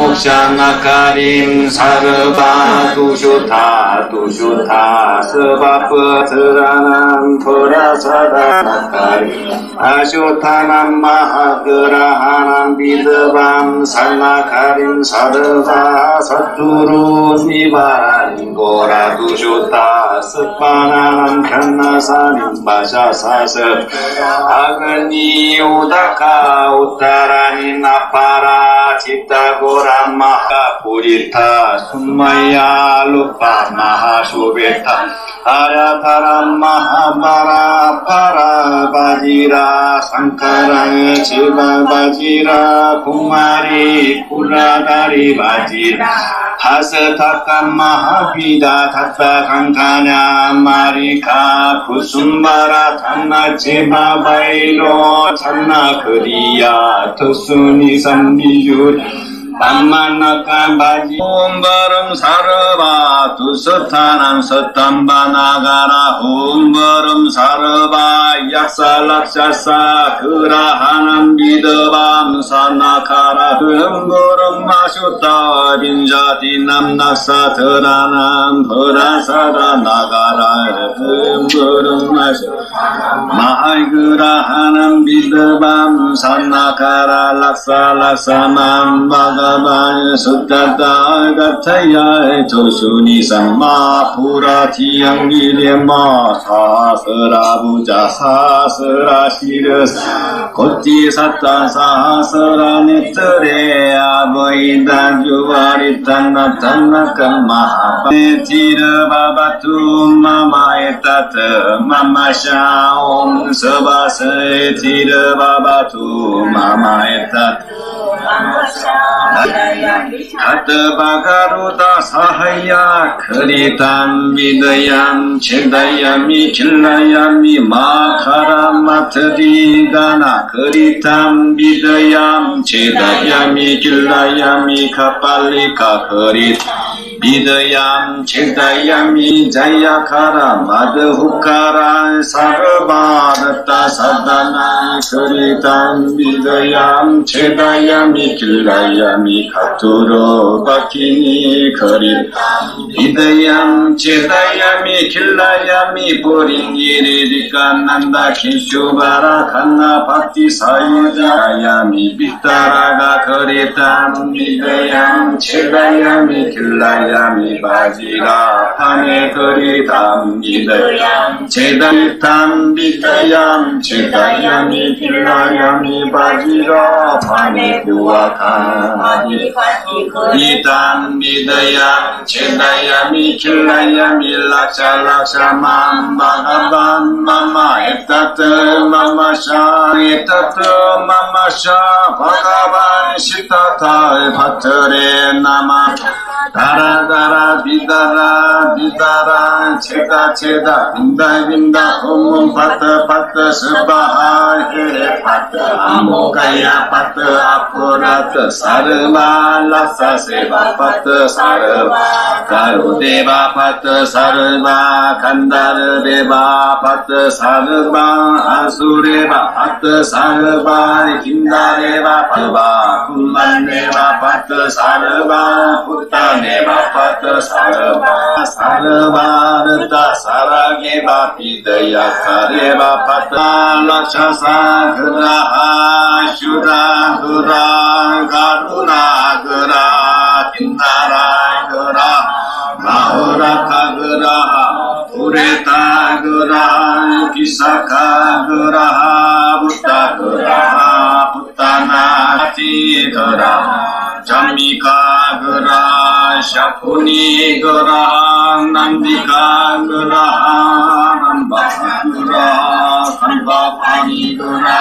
옥샤나카림 사르바 두슈타 두슈타 스바프트라남 프라사다나카림 아슈타남 마하그라하남 비드밤 살나카림 사르바 사투루 니바라닝고라 두슈타 스파나남 견나사림 바샤사스 아그니 우다카 우타라니 나파라 치타고라 마하 puritha sumaya lupa maha subeta ayatara mahabara para bajira sankara jiva bajira kumari kuladari bajira hasataka mahabida tatta kankanya marika kusumbara tanna jiva bailo tanna kriya tusuni sambiyur Pammanaka baji Om Baram Sarva Tusatanam Satambanagara Om Baram Sarva Yaksa Lakshasa Kurahanam Vidabam Sanakara Om Baram Mashuta Vinjati Namnasa Taranam Purasada Nagara Om Baram Mashuta Mahagurahanam Vidabam Sanakara Laksa Laksamam Bhagavan Suttata Gataya Tosuni Samma Puratiyam Vidyama Sahasra Buja Sahasra Shiras Koti Satta Sahasra Nittare Abhaidan Juvaritanna Tannaka Mahapanetir Babatu Mama Etat Mama Sha Om Sabasetir Babatu Mama Etat Hatbagaruta sahaya kritam vidayam chedayami killayami makaramatri gana kritam vidayam chedayami killayami kapalika krit vidayam chedayami jayakara madhukara sarvadata sadana kritam vidayam chedayami killayami katuro bakini kari vidayam chedayami killayami poringiri dikananda kishubara kanna bhakti sayudayami bitaraga karitam vidayam chedayami killayami bajira pane karitam vidayam chedayam vidayam chedayami killayami bajira pane Kuakani Idam Vidayam Chedayami Killayami Laksha Laksha Mam Bhagavan Mama Etat Mama Sha Etat Mama Sha Bhagavan Shitata Bhattare Nama Dara Dara Vidara Vidara Cheda Cheda Vinda Vinda Om Patta Patta Subhaha He Patta Amokaya Patta Apurat Sarva Lasa Seva Pat Sarva Karudeva Pat Sarva Kandar Deva Pat Sarva Asureva Pat Sarva Kindareva Patva Kumandeva Pat Sarva Puttaneva Pat Sarva Sarva Rita Sarageva Pidaya Kareva Pat Lakshasa Graha Shura Gura Garuna Gura Kindara Gura Mahuraka Gura Pureta Gura Kisaka Gura Butta Gura Puttana Ti Gura Jamika Gura Shakuni Gura Nandika Gura Namba Gura Kalpa Pani Gura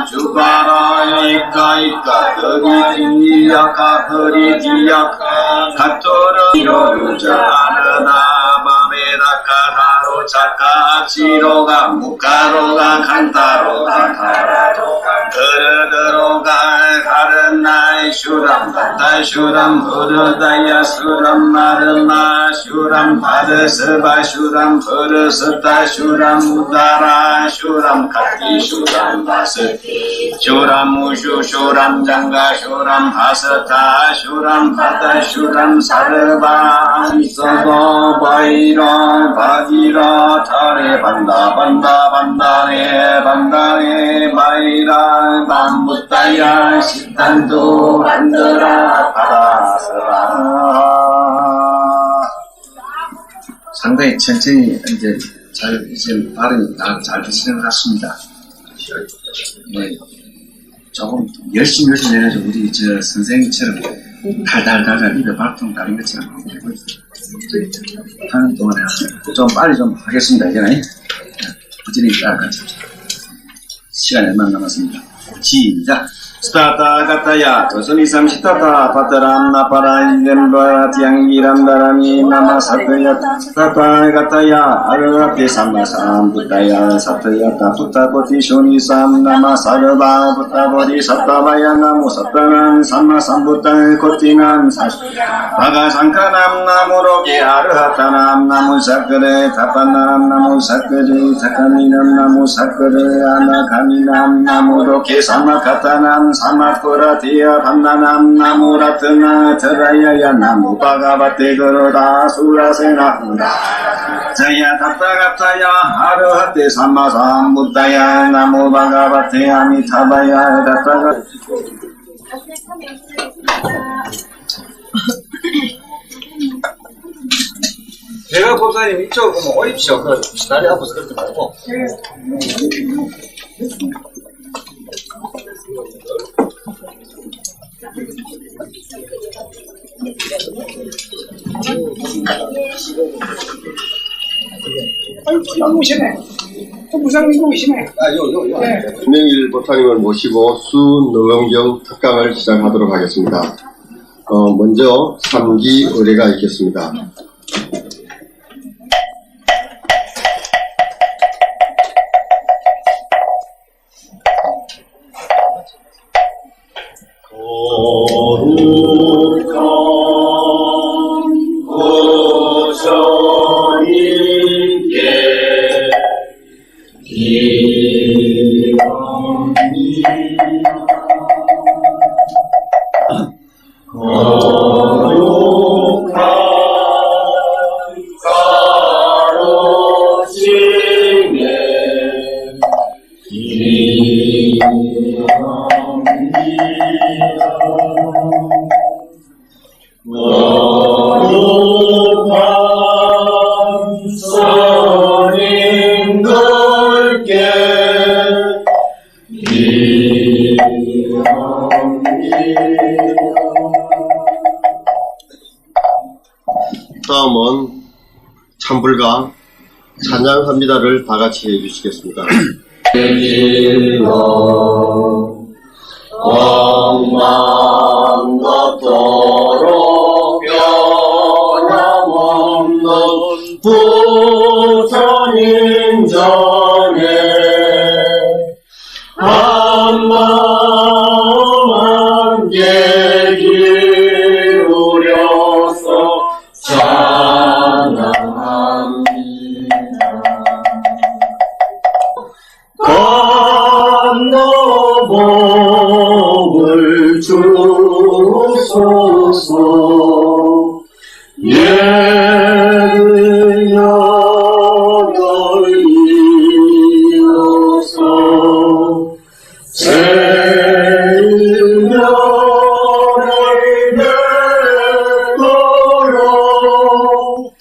Jubara Ika Ika Kari Yaka Kari Yaka Katora Yoruja Anada Bameda Kararo Chaka Chiroga Mukaroga Kantaroga Kararoga Karadaroga Karanai Shuram Sutta Shuram Purudaya Suram Marama Shuram Padasava Shuram Purusutta Shuram Udara Shuram Kati Shuram Vasati Shuram Mushu Shuram Janga Shuram Hasata Shuram Pata Shuram Sarvam Sava Vaira Bhagira Thare Banda Banda Bandane Bandane Vaira Bambutaya Siddhanto Bandara Parasara. 상당히 천천히 이제 이제 발음이 다 잘 되시는 것 같습니다. 네, 조금 열심히 해서 우리 저 선생님처럼 달달달달 입에 밥통 달린 것처럼 하고 있어요. 하는 동안에 좀 빨리 좀 하겠습니다. 이제는 부지런히 따라가죠. 시간이 얼마 남았습니다. 시작! 스타타가타야 조선이삼시타타 파타람 나파라 인겐바 티앙기란다라미 나마사타야 스타타가타야 아르하테 삼마삼 부타야 사타야타 부타보티 쇼니삼 나마사르바 부타보디 사타바야 나무 사타남 삼마삼부타 코티남 바가상카남 나무로게 아르하타남 나무사크레 타파남 나무사크레 타카미남 나무사크레 아나카미남 나무로게 삼마카타남 사마코라티야 판나남 나무라트나 테라야야 나무 바가바테 그로다 수라세나 자야 타타가타야 하르하테 삼마삼부타야 나무 바가바테 아미타바야 타타가 제가 법사님 이쪽 보면 오십시오. 그 다리 아파서 그렇게 말고. 너무 심해. 무상민국이 심해. 김명일 법사님을 모시고 수노경경 특강을 시작하도록 하겠습니다. 먼저 3기 의례가 있겠습니다. 다음은 찬불과 찬양합니다를 다 같이 해주시겠습니다. 왕만도토록 변함없는 부처님 전에 한마음 함께 기울여서 찬양합니다. 건너복을 주소서 예능여덟 이어서 세일년을 맺도록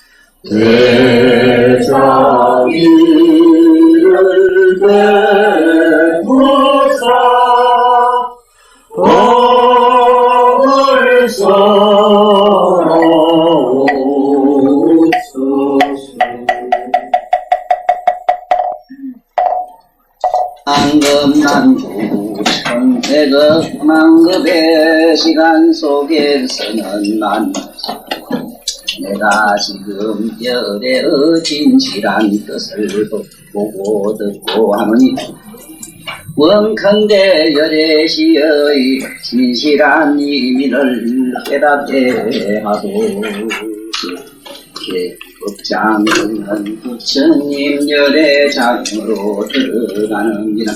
대자비를 베푸사 법을 설하옵소서. 망급만주 천태급 망급의 시간 속에서는 난 내가 지금 열의 진실한 뜻을 보고 듣고 하노니 원컨대 열애시의 진실한 의미를 깨닫게 하고 법장은 부처님 열애장으로 들어가는기라.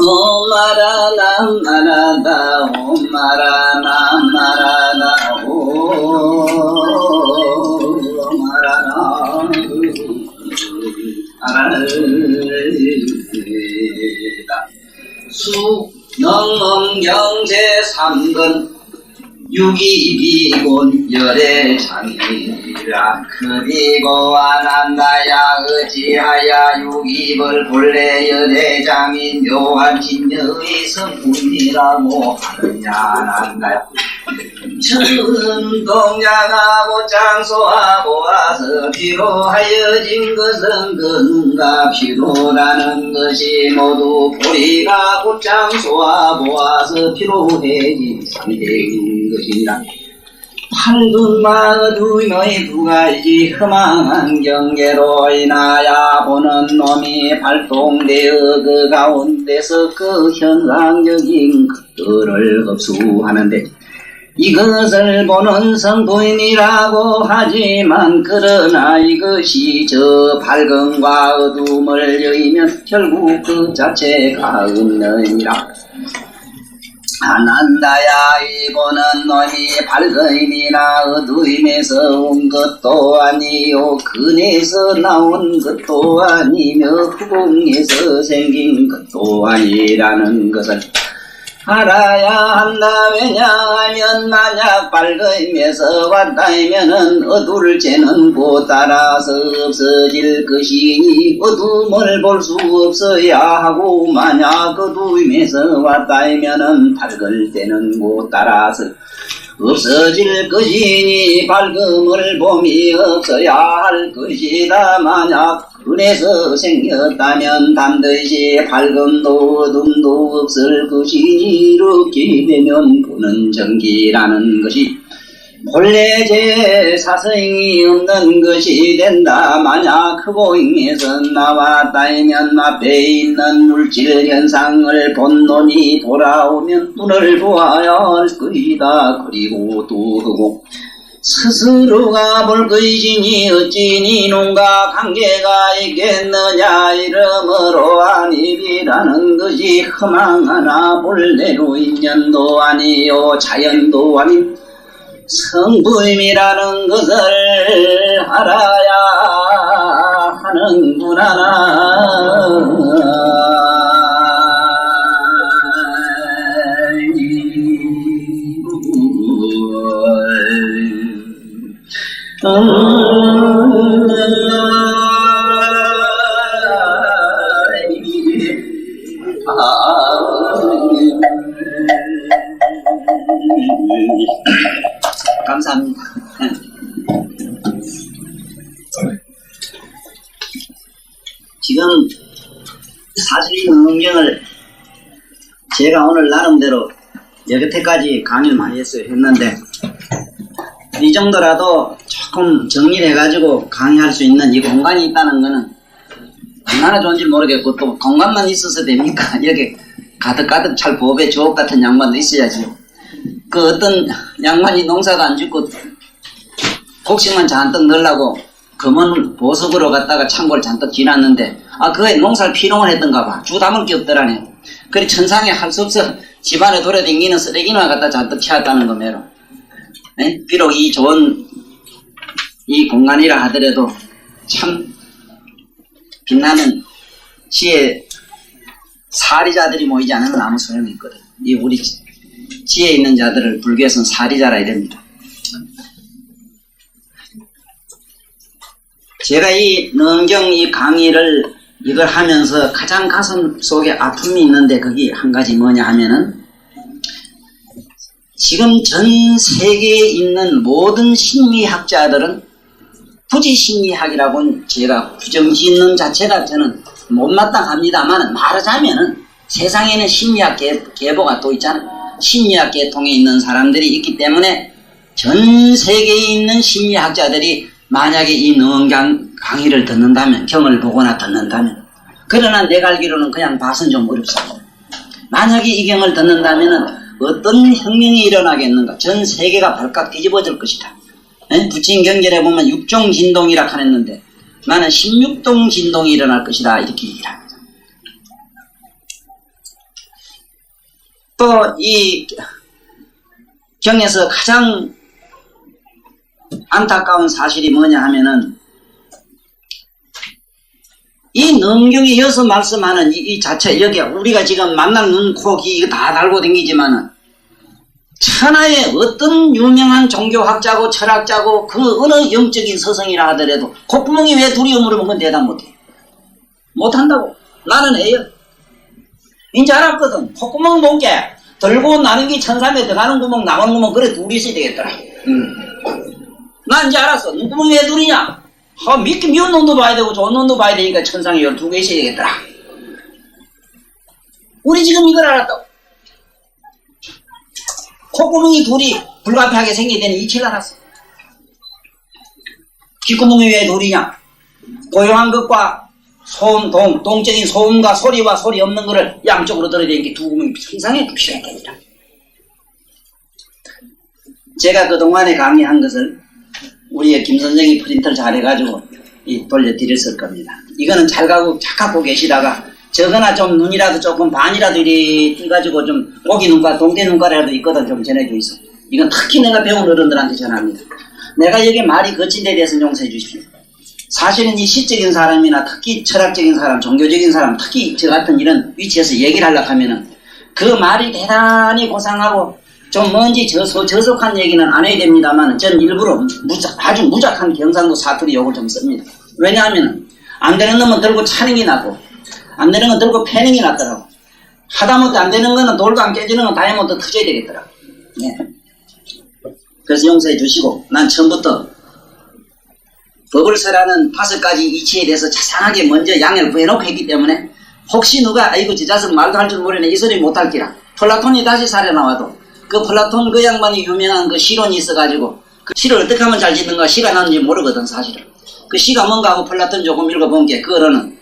오마라나 마라다 오마라나 마라다 오마라나 수능경제 3근 유기비곤 열애장이라. 그리고 아난다야 의지하야 유기벌 본래 열애장인 묘한 진여의 성품이라고 하느냐 아난다야. 천동량하고 장소하고 와서 피로하여진 것은 그 눈과 피로라는 것이 모두 보리가 곧 장소하고 와서 피로해진 상대인 것이라. 팔둔마 두의 두 가지 흠망한 경계로 인하여 보는 놈이 발동되어 그 가운데서 그 현상적인 것들을 흡수하는데 이것을 보는 성부인이라고 하지만 그러나 이것이 저 밝음과 어둠을 여의면 결국 그 자체가 없느니라. 아난다야 이 보는 놈이 밝음이나 어두임에서 온 것도 아니요 근에서 나온 것도 아니며 후궁에서 생긴 것도 아니라는 것을 알아야 한다. 왜냐하면 만약 밝음에서 왔다면은 어두울 죄는 곧 따라서 없어질 것이니 어둠을 볼 수 없어야 하고 만약 어두움에서 왔다면은 밝을 때는 곧 따라서 없어질 것이니 밝음을 봄이 없어야 할 것이다. 만약 은에서 생겼다면 반드시 밝음도 어둠도 없을 것이니 이렇게 되면 보는 정기라는 것이 본래 제 사성이 없는 것이 된다. 만약 흑오잉에서 나왔다면 앞에 있는 물질 현상을 본 놈이 돌아오면 눈을 보아야 할 것이다. 그리고 또 흑오 스스로가 볼 것이니 어찌 이놈과 관계가 있겠느냐. 이러므로 안입이라는 것이 흠망하나 본래로 인연도 아니요 자연도 아닌 성부임이라는 것을 알아야 하는구나. 감사합니다. 지금 사실 이 능경을 제가 오늘 나름대로 여태까지 강의를 많이 했는데 이 정도라도 조금 정리를 해가지고 강의할 수 있는 이 공간이 있다는 거는 얼마나 좋은지 모르겠고 또 공간만 있어서 됩니까? 이렇게 가득가득 찰 보배 주옥 같은 양반도 있어야지. 그 어떤 양반이 농사도 안 짓고 곡식만 잔뜩 넣으려고 검은 보석으로 갖다가 창고를 잔뜩 지났는데 그에 농사를 피농을 했던가 봐. 주 담을 게 없더라네. 그래 천상에 할 수 없어 집안에 돌아다니는 쓰레기만 갖다 잔뜩 채웠다는 거매로. 네? 비록 이 좋은 이 공간이라 하더라도 참 빛나는 지혜 사리자들이 모이지 않으면 아무 소용이 있거든. 이 우리 지혜 있는 자들을 불교에서는 사리자라 이럽니다. 제가 이 능경 이 강의를 이걸 하면서 가장 가슴 속에 아픔이 있는데 그게 한 가지 뭐냐 하면은 지금 전 세계에 있는 모든 심리학자들은 굳이 심리학이라고는 제가 부정짓는 자체가 저는 못마땅합니다만 말하자면은 세상에는 심리학 계보가 또 있잖아요. 심리학 계통에 있는 사람들이 있기 때문에 전 세계에 있는 심리학자들이 만약에 이 능경 강의를 듣는다면 경을 보거나 듣는다면 그러나 내가 알기로는 그냥 봐서는 좀 어렵습니다. 만약에 이 경을 듣는다면은 어떤 혁명이 일어나겠는가? 전 세계가 발칵 뒤집어질 것이다. 부친 경전에 보면 6종 진동이라 하랬는데 나는 16종 진동이 일어날 것이다 이렇게 얘기를 합니다. 또 이 경에서 가장 안타까운 사실이 뭐냐 하면은 이 능경에 이어서 말씀하는 이 자체, 여기 우리가 지금 만날 눈, 코, 귀 이거 다 달고 다니지만은 천하의 어떤 유명한 종교학자고 철학자고 그 어느 영적인 서성이라 하더라도 콧구멍이 왜 둘이요 물으면 그건 대답 못해. 못한다고. 나는 해요. 이제 알았거든. 콧구멍 높게 들고 나는 게 천삼에 들어가는 구멍 나오는 구멍 그래 둘이 있어야 되겠더라. 난 이제 알았어. 눈구멍이 왜 둘이냐? 미운 놈도 봐야 되고 좋은 놈도 봐야 되니까 천상에 12개 있어야 되겠더라. 우리 지금 이걸 알았다고. 콧구멍이 둘이 불가피하게 생기게 되는 이치를 알았어. 귓구멍이 왜 둘이냐? 고요한 것과 소음, 동적인 소음과 소리와 소리 없는 것을 양쪽으로 들어야 되는 게 두 구멍이 천상에 필요해 됩니다. 제가 그동안에 강의한 것을 우리의 김 선생이 프린터를 잘해가지고 돌려드렸을 겁니다. 이거는 잘 갖고 계시다가 저거나 좀 눈이라도 조금 반이라도 이리 띄가지고 좀 고기 눈가, 동태 눈가라도 있거든 좀 전해줘 있어. 이건 특히 내가 배운 어른들한테 전합니다. 내가 여기 말이 거친 데 대해서 용서해 주십시오. 사실은 이 시적인 사람이나 특히 철학적인 사람, 종교적인 사람, 특히 저 같은 이런 위치에서 얘기를 하려고 하면은 그 말이 대단히 고상하고 좀 뭔지 저속한 얘기는 안 해야 됩니다만 전 일부러 아주 무작한 경상도 사투리 욕을 좀 씁니다. 왜냐하면 안 되는 놈은 들고 차는 게 나고 안 되는 건 들고 패는 게 낫더라고. 하다못해 안 되는 거는 돌도 안 깨지는 건 다이아몬드 터져야 되겠더라고. 네. 그래서 용서해 주시고 난 처음부터 법을서라는 5가지 이치에 대해서 자상하게 먼저 양해를 구해놓고 했기 때문에 혹시 누가 아이고 저 자식 말도 할 줄 모르네 이 소리 못할기라. 플라톤이 다시 살아나와도 그 플라톤 그 양반이 유명한 그 시론이 있어가지고 그 시를 어떻게 하면 잘 짓는가 시가 나는지 모르거든 사실은. 그 시가 뭔가 하고 플라톤 조금 읽어본 게 그거는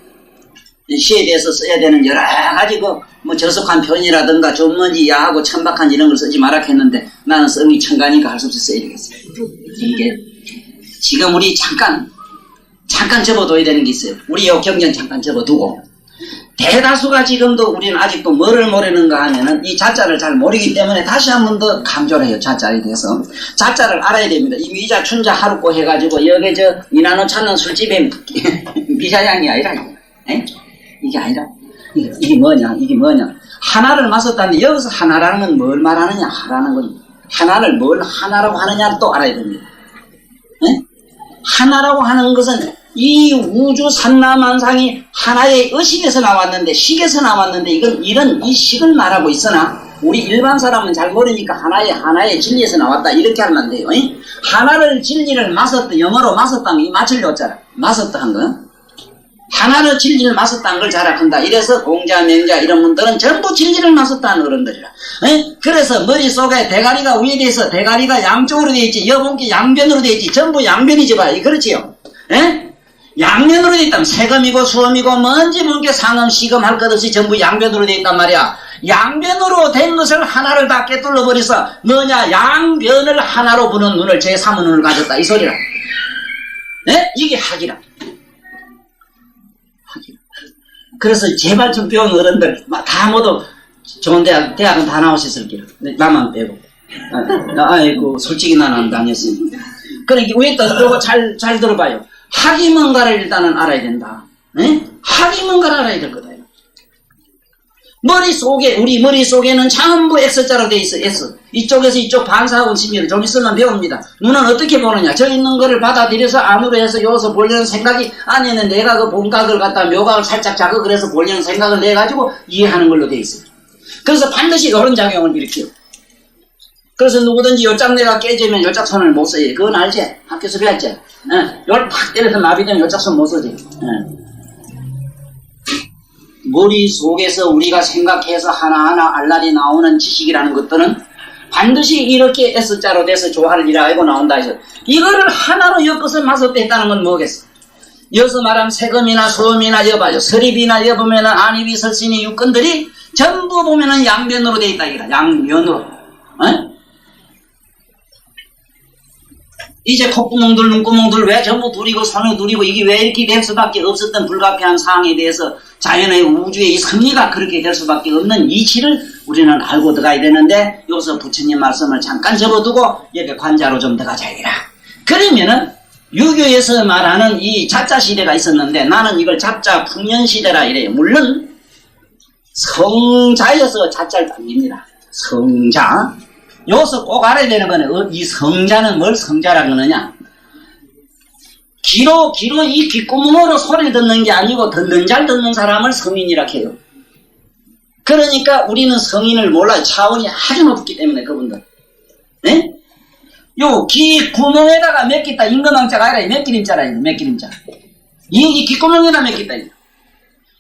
시에 대해서 써야 되는 여러 가지 뭐 저속한 표현이라든가 좀 뭔지 야하고 천박한 이런 걸 쓰지 마라 했는데 나는 성이 천가니까 할 수 없이 써야 되겠어요. 이게 지금 우리 잠깐 접어둬야 되는 게 있어요. 우리 요 경전 잠깐 접어두고 대다수가 지금도 우리는 아직도 뭐를 모르는가 하면은 이 자자를 잘 모르기 때문에 다시 한 번 더 강조를 해요. 자자에 대해서. 자자를 알아야 됩니다. 이 미자, 춘자, 하루꼬 해가지고 여기 저 이나노 찾는 술집에 미자향이 아니라 이게 아니라 이게 뭐냐 하나를 마셨다는데 여기서 하나라는 건 뭘 말하느냐 하라는 건 하나를 뭘 하나라고 하느냐를 또 알아야 됩니다. 하나라고 하는 것은 이 우주 산나만상이 하나의 의식에서 나왔는데 식에서 나왔는데 이건 이 식을 말하고 있으나 우리 일반 사람은 잘 모르니까 하나의 진리에서 나왔다 이렇게 하면 돼요. 하나를 진리를 마셨다 영어로 마셨다면 이 맞을 줬잖아. 마셨다 한 거. 하나를 진리를 마셨다는 걸 자락한다. 이래서 공자, 명자 이런 분들은 전부 진리를 마셨다는 어른들이라. 그래서 머릿속에 대가리가 위에 대해서 대가리가 양쪽으로 되어 있지 여본께 양변으로 되어 있지 전부 양변이지 봐요. 그렇지요? 양면으로 되어 있다면 세금이고 수험이고 뭔지 뭔게 상음, 시금 할 것 없이 전부 양변으로 되어 있단 말이야. 양변으로 된 것을 하나를 다 깨뚫어 버려서 뭐냐 양변을 하나로 보는 눈을 제3의 눈을 가졌다 이 소리라. 이게 학이라. 그래서 제발 좀 배운 어른들 다 모두 좋은 대학은 다 나오셨을 기라. 나만 빼고. 아이고 솔직히 나는 안 다녔으니까. 그러니까 왜 또 잘 들어봐요. 학이 뭔가를 일단은 알아야 된다. 학이 뭔가를 알아야 될 거다. 우리 머릿속에는 전부 X자로 돼 있어. X. 이쪽에서 이쪽 반사하고 있습니다. 좀 있으면 배웁니다. 눈은 어떻게 보느냐. 저 있는 거를 받아들여서 안으로 해서 여기서 보려는 생각이 안에는 내가 그 본각을 갖다 묘각을 살짝 자극을 해서 보려는 생각을 내가지고 이해하는 걸로 돼 있어요. 그래서 반드시 이런 작용을 일으켜요. 그래서 누구든지 요짝내가 깨지면 요짝손을 못 써요. 그건 알지? 학교에서 배웠지? 요걸 팍 때려서 마비되면 요짝손 못 쓰지. 머릿속에서 우리가 생각해서 하나하나 알랄이 나오는 지식이라는 것들은 반드시 이렇게 S자로 돼서 조화를 이루고 나온다 해서 이거를 하나로 엮어서 마셨다 했다는 건 뭐겠어? 여기서 말하면 세금이나 소음이나 여봐요. 설입이나 여보면은 안입이 설신이 육건들이 전부 보면은 양면으로 돼 있다 이거다. 양면으로. 이제 콧구멍들 눈구멍들 왜 전부 누리고 손을 누리고 이게 왜 이렇게 될 수밖에 없었던 불가피한 상황에 대해서 자연의 우주의 이 섭리가 그렇게 될 수밖에 없는 이치를 우리는 알고 들어가야 되는데 여기서 부처님 말씀을 잠깐 접어두고 여기 관자로 좀 들어가자 이라. 그러면은 유교에서 말하는 이 자자 시대가 있었는데 나는 이걸 자자 풍년 시대라 이래요. 물론 성자여서 자자를 당깁니다. 성자. 여기서 꼭 알아야 되는 거는 이 성자는 뭘 성자라 그러느냐. 귀로 이 귓구멍으로 소리를 듣는 게 아니고 듣는 잘 듣는 사람을 성인이라 해요. 그러니까 우리는 성인을 몰라요. 차원이 아주 높기 때문에 그분들. 네? 요 귀 구멍에다가 몇 기다 임금왕자가 아니라 몇 기림자라 이거 몇 기림자. 이 귓구멍에다 몇 기다 이거.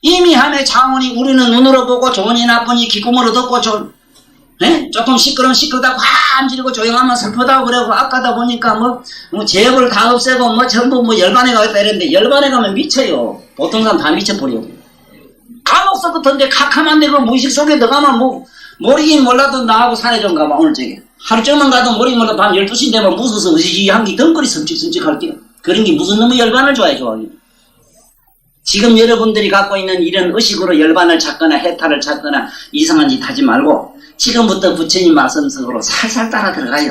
이미 함에 차원이 우리는 눈으로 보고 좋으니 나쁘니 귓구멍으로 듣고 네? 조금 시끄러우면 시끄럽다고 안 지르고 조용하면 슬프다고 그러고 아까다 보니까 뭐 제업을 다 없애고 뭐 전부 뭐 열반에 가겠다 이랬는데 열반에 가면 미쳐요. 보통 사람 다 미쳐버려. 감옥 속 같은데 캄캄한데 그 무의식 속에 들어가면 뭐 모르긴 몰라도 나하고 산에 좀 가봐 오늘 저기. 하루 종일 가도 모르긴 몰라도 밤 12시 되면 무서워서 이 한기 덩거리 섬찟섬찟 할게요. 그런 게 무슨 놈의 열반을 좋아하기. 지금 여러분들이 갖고 있는 이런 의식으로 열반을 찾거나 해탈을 찾거나 이상한 짓 하지 말고 지금부터 부처님 말씀속으로 살살 따라 들어가요.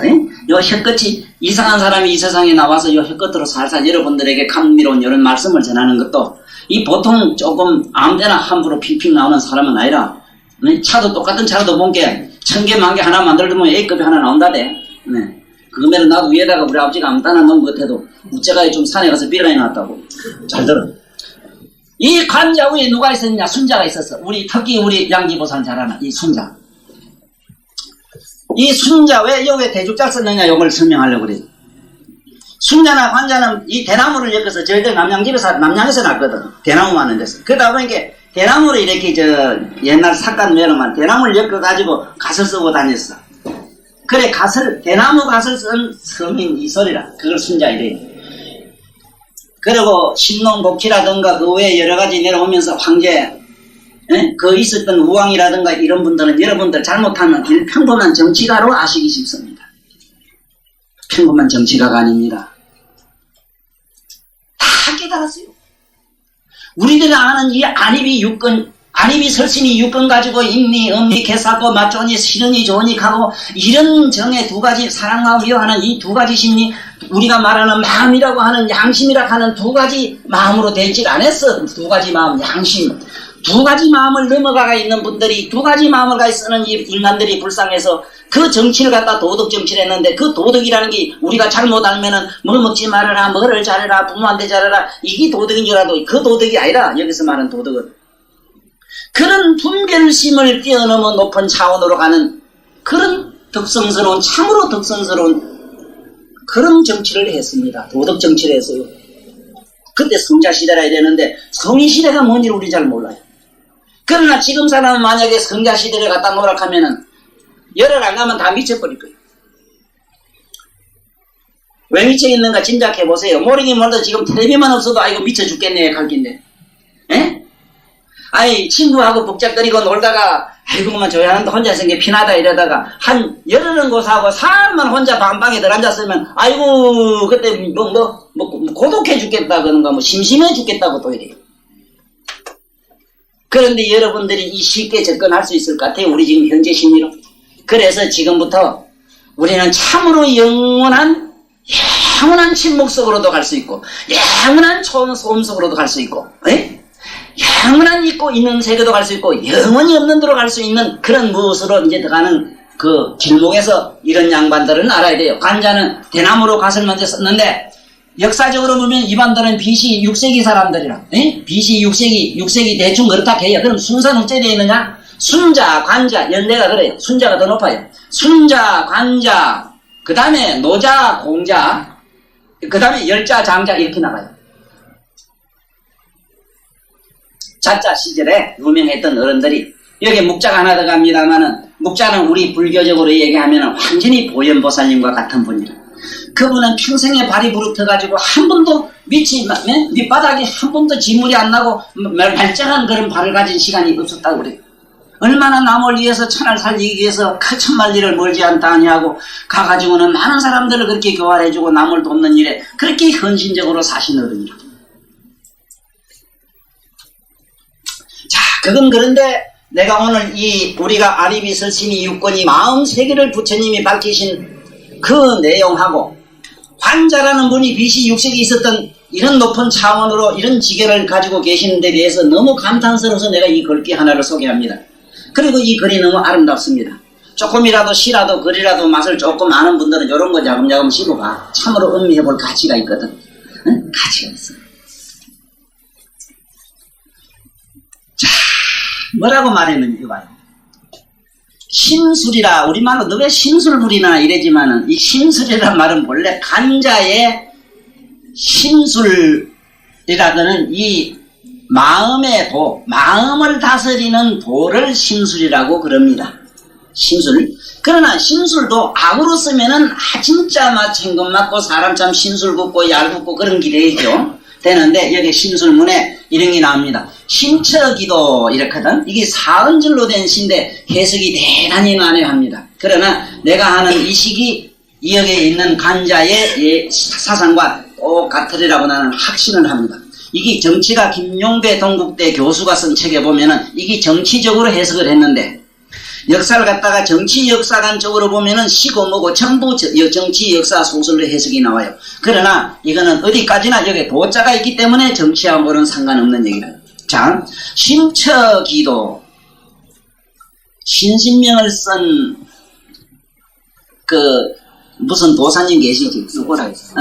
요 혀끝이 이상한 사람이 이 세상에 나와서 요 혀끝으로 살살 여러분들에게 감미로운 이런 말씀을 전하는 것도 이 보통 조금 아무데나 함부로 핑핑 나오는 사람은 아니라 차도 똑같은 차라도 본게 1000개, 10,000개 하나 만들면 A급이 하나 나온다대. 네. 그러면 나도 위에다가 우리 아버지가 아무데나 넣은 것 같아도 우째가 좀 산에 가서 비라이 놨다고. 잘 들어. 이 관자 위에 누가 있었냐? 순자가 있었어. 특히 우리 양지보살 잘 아나 이 순자. 이 순자 왜 여기에 대죽자 썼느냐 이걸 설명하려고 그래. 순자나 관자는 이 대나무를 엮어서 저희들 남양에서 났거든. 대나무 하는 데서. 그러다 보니까 대나무를 이렇게 옛날 삭간 메로만 대나무를 엮어가지고 갓을 쓰고 다녔어. 그래 대나무 갓을 쓴 성인 이설이라. 그걸 순자 이래요. 그리고 신농복치라든가 그 외에 여러 가지 내려오면서 황제 그 있었던 우왕이라든가 이런 분들은 여러분들 잘못하면 평범한 정치가로 아시기 쉽습니다. 평범한 정치가가 아닙니다. 다 깨달았어요. 우리들이 아는 이 안입이 설신이 육건 가지고 인리, 음리, 개사고, 맞조니, 싫으니, 좋으니 하고 이런 정의 두 가지 사랑하고 미워하는 이 두 가지 심리 우리가 말하는 마음이라고 하는 양심이라고 하는 두 가지 마음으로 되질 않았어. 두 가지 마음, 양심. 두 가지 마음을 넘어가 있는 분들이 두 가지 마음을 가 쓰는 이 인간들이 불쌍해서 그 정치를 갖다 도덕 정치를 했는데 그 도덕이라는 게 우리가 잘못 알면은 뭘 먹지 말아라, 뭐를 잘해라, 부모한테 잘해라 이게 도덕인 줄 알아도 그 도덕이 아니라 여기서 말하는 도덕은 그런 분별심을 뛰어넘어 높은 차원으로 가는 그런 덕성스러운 참으로 덕성스러운 그런 정치를 했습니다. 도덕 정치를 했어요. 그때 성자시대라 이랬는데 성인시대가 뭔지 우리 잘 몰라요. 그러나 지금 사람은 만약에 성자시대를 갖다 놓으라 하면은 열흘 안 가면 다 미쳐버릴 거예요. 왜 미쳐 있는가 짐작해 보세요. 모르긴 몰라도 지금 텔레비만 없어도 아이고 미쳐 죽겠네 갈 긴데. 에? 아이 친구하고 복잡거리고 놀다가 아이고 그만 조용한데 혼자 있은 게 피나다 이러다가 한 열흘은 고사하고 사흘만 혼자 방방에 들어앉았으면 아이고 그때 뭐 고독해 죽겠다 그런가 뭐 심심해 죽겠다고 또 이래요. 그런데 여러분들이 이 쉽게 접근할 수 있을 것 같아요. 우리 지금 현재 심리로. 그래서 지금부터 우리는 참으로 영원한 침묵 속으로도 갈 수 있고 영원한 소음 속으로도 갈 수 있고 영원한 있고 있는 세계도 갈 수 있고 영원히 없는 데로 갈 수 있는 그런 무엇으로 이제 들어가는 그 길목에서 이런 양반들은 알아야 돼요. 관자는 대나무로 갓을 먼저 썼는데 역사적으로 보면 이반들은 BC 6세기 사람들이라. BC 6세기 대충 그렇다 해요. 그럼 순서는 어째 되어 있느냐? 순자, 관자, 연대가 그래요. 순자가 더 높아요. 순자, 관자, 그 다음에 노자, 공자, 그 다음에 열자, 장자 이렇게 나가요. 자자 시절에 유명했던 어른들이 여기 묵자가 하나 더 갑니다만은 묵자는 우리 불교적으로 얘기하면 완전히 보현보살님과 같은 분이라. 그분은 평생에 발이 부르터가지고 한 번도 밑바닥에 한 번도 지물이 안 나고 말짱한 그런 발을 가진 시간이 없었다고 그래요. 얼마나 남을 위해서 천을 살리기 위해서 천만리를 멀지 않다 하냐고 가가지고는 많은 사람들을 그렇게 교활해주고 남을 돕는 일에 그렇게 헌신적으로 사신 어른이라. 자, 그건 그런데 내가 오늘 우리가 아리비 설심이 육권이 43개를 부처님이 밝히신 그 내용하고 관자라는 분이 비시 6색이 있었던 이런 높은 차원으로 이런 지경을 가지고 계시는 데 대해서 너무 감탄스러워서 내가 이 글귀 하나를 소개합니다. 그리고 이 글이 너무 아름답습니다. 조금이라도 시라도 글이라도 맛을 조금 아는 분들은 이런 거 자금자금 씹어봐. 참으로 음미해볼 가치가 있거든. 응? 가치가 있어. 자, 뭐라고 말했는지 봐요. 심술이라, 우리말로 너 왜 심술 부리나 이래지만은 이 심술이란 말은 원래 간자의 심술이라는 이 마음의 도, 마음을 다스리는 도를 심술이라고 그럽니다. 심술. 그러나 심술도 악으로 쓰면은 진짜 마친 것 맞고 사람 참 심술 붓고 얄붓고 그런 기대죠. 되는데 여기 심술문에 이런 게 나옵니다. 심처기도 이렇거든. 이게 사은절로 된 시인데 해석이 대단히 난해합니다. 그러나 내가 하는 이 시기 이 역에 있는 간자의 사상과 똑같으리라고 나는 확신을 합니다. 이게 정치가 김용배 동국대 교수가 쓴 책에 보면은 이게 정치적으로 해석을 했는데 역사를 갖다가 정치 역사관 쪽으로 보면은 시고 뭐고 전부 정치 역사 소설로 해석이 나와요. 그러나 이거는 어디까지나 여기 도자가 있기 때문에 정치하고는 상관없는 얘기다. 자, 심처기도 신신명을 쓴 무슨 도사님 계시지? 누구라 했어?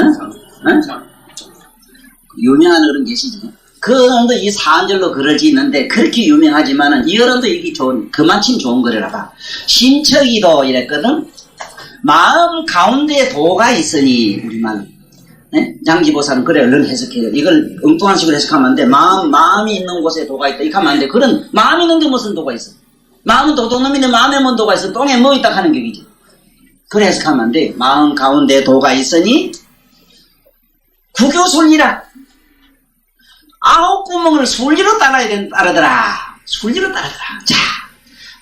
유명한 어른 계시지? 그 어른도 이 사한절로 글을 짓는데 그렇게 유명하지만은 이 어른도 이게 그만큼 좋은 글이라 봐. 심처기도 이랬거든. 마음 가운데 도가 있으니 우리말로. 네? 양지보살은 그래 얼른 해석해요. 이걸 엉뚱한 식으로 해석하면 안 돼. 마음이 있는 곳에 도가 있다. 이렇게 하면 안 돼. 그런 마음이 있는데 무슨 도가 있어? 마음은 도둑놈인데 마음에 뭔 도가 있어? 똥에 뭐 있다 하는 격이지. 그래 해석하면 안 돼. 마음 가운데 도가 있으니 구교솔리라. 9구멍을 순리로 따르더라. 순리로 따르더라. 자,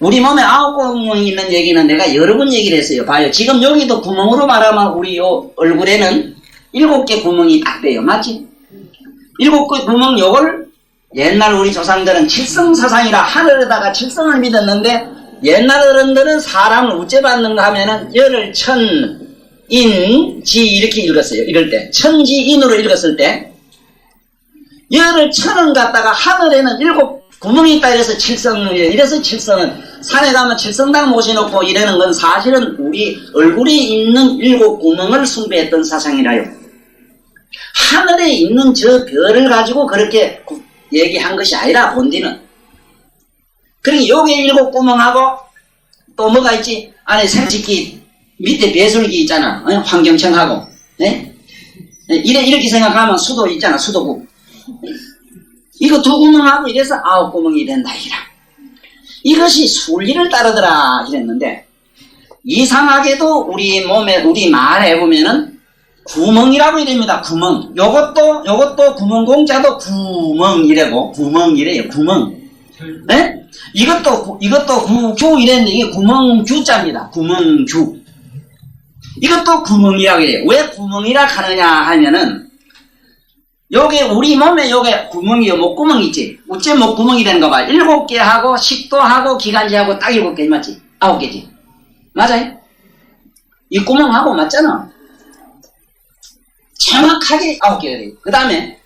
우리 몸에 9구멍이 있는 얘기는 내가 여러 번 얘기를 했어요. 봐요. 지금 여기도 구멍으로 말하면 우리 요 얼굴에는 7개 구멍이 딱 돼요. 맞지? 7개 구멍 요걸 옛날 우리 조상들은 칠성사상이라 하늘에다가 칠성을 믿었는데 옛날 어른들은 사람을 우째받는가 하면은 열을 천인지 이렇게 읽었어요. 이럴 때. 천지인으로 읽었을 때 열을 천은 갖다가 하늘에는 7구멍이 있다 이래서 칠성이에요. 이래서 칠성은 산에 가면 칠성당 모셔놓고 이러는 건 사실은 우리 얼굴에 있는 7구멍을 숭배했던 사상이라요. 하늘에 있는 저 별을 가지고 그렇게 얘기한 것이 아니라 본디는. 그러니까 요게 7구멍하고 또 뭐가 있지? 안에 생식기 밑에 배설기 있잖아. 환경청하고. 네? 이렇게 생각하면 수도 있잖아. 수도국. 이거 2구멍하고 이래서 9구멍이 된다 이라. 이것이 순리를 따르더라 이랬는데 이상하게도 우리 몸에 우리 말해 보면은 구멍이라고 이랍니다. 구멍. 요것도 구멍 공자도 구멍이래고 구멍이래요. 구멍. 네? 이것도 구규 이랬는데 이게 구멍규자입니다. 구멍규. 이것도 구멍이라고 이래요. 왜 구멍이라 하느냐 하면은 요게 우리 몸에 요게 구멍이요, 목구멍 있지? 어째 목구멍이 되는가 봐. 7개 하고, 식도하고, 기관지하고 딱 7개, 맞지? 9개지? 맞아요? 이 구멍하고 맞잖아. 정확하게 9개가 돼요. 그 다음에,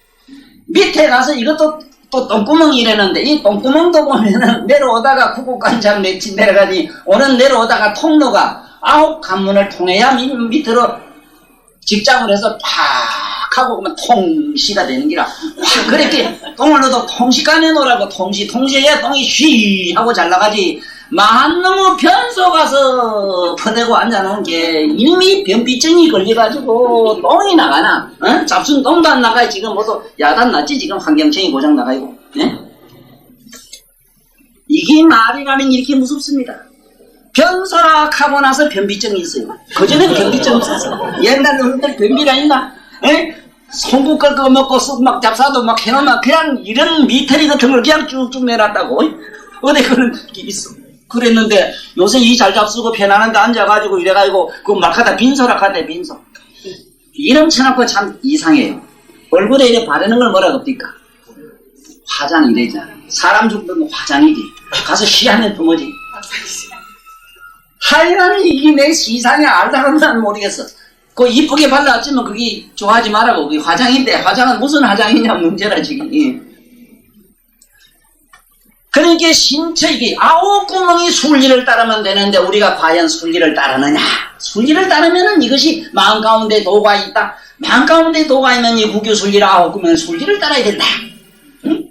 밑에 가서 이것도 또 똥구멍이 이랬는데, 이 똥구멍도 보면은 내려오다가 구국관장 맺힌 내려가니, 오는 내려오다가 통로가 9관문을 통해야 밑으로 직장을 해서 팍! 하고 그러면 통시가 되는 기라. 그렇게 똥을 넣어도 통시간에 놓으라고 통시해야 똥이 쉬 하고 잘 나가지. 만놈의 변소 가서 퍼대고 앉아놓은 게 이미 변비증이 걸려가지고 똥이 나가나? 잡순 똥도 안 나가. 지금 모두 야단 났지. 지금 환경청이 고장 나가고. 네? 이게 말이라는 게 이렇게 무섭습니다. 변소락하고 나서 변비증이 있어요. 그전에는 변비증 없었어. 옛날 놈들 변비가 있나? 에? 송국 끓고 먹고 쑥막 잡사도 막 해놓으면 그냥 이런 미터리 같은 걸 그냥 쭉쭉 내놨다고. 어디 그런 게 있어. 그랬는데 요새 이 잘 잡수고 편안한 데 앉아가지고 이래가지고 그 막하다 빈소락하대 빈소. 이름 쳐놓고 참 이상해요. 얼굴에 이래 바르는 걸 뭐라 그럽니까? 화장이래잖아. 사람 죽으면 화장이지. 가서 시하면 부모지. 하여간 이게 내 시상에 알다가는 난 모르겠어. 그 이쁘게 발라왔지만 그게 좋아하지 말라고. 그게 화장인데 화장은 무슨 화장이냐 문제라 지금. 그러니까 신체 이게 9구멍이 순리를 따르면 되는데 우리가 과연 순리를 따르느냐? 순리를 따르면은 이것이 마음 가운데 도가 있다. 마음 가운데 도가 있는 이 구교 순리라 9구멍 순리를 따라야 된다. 응?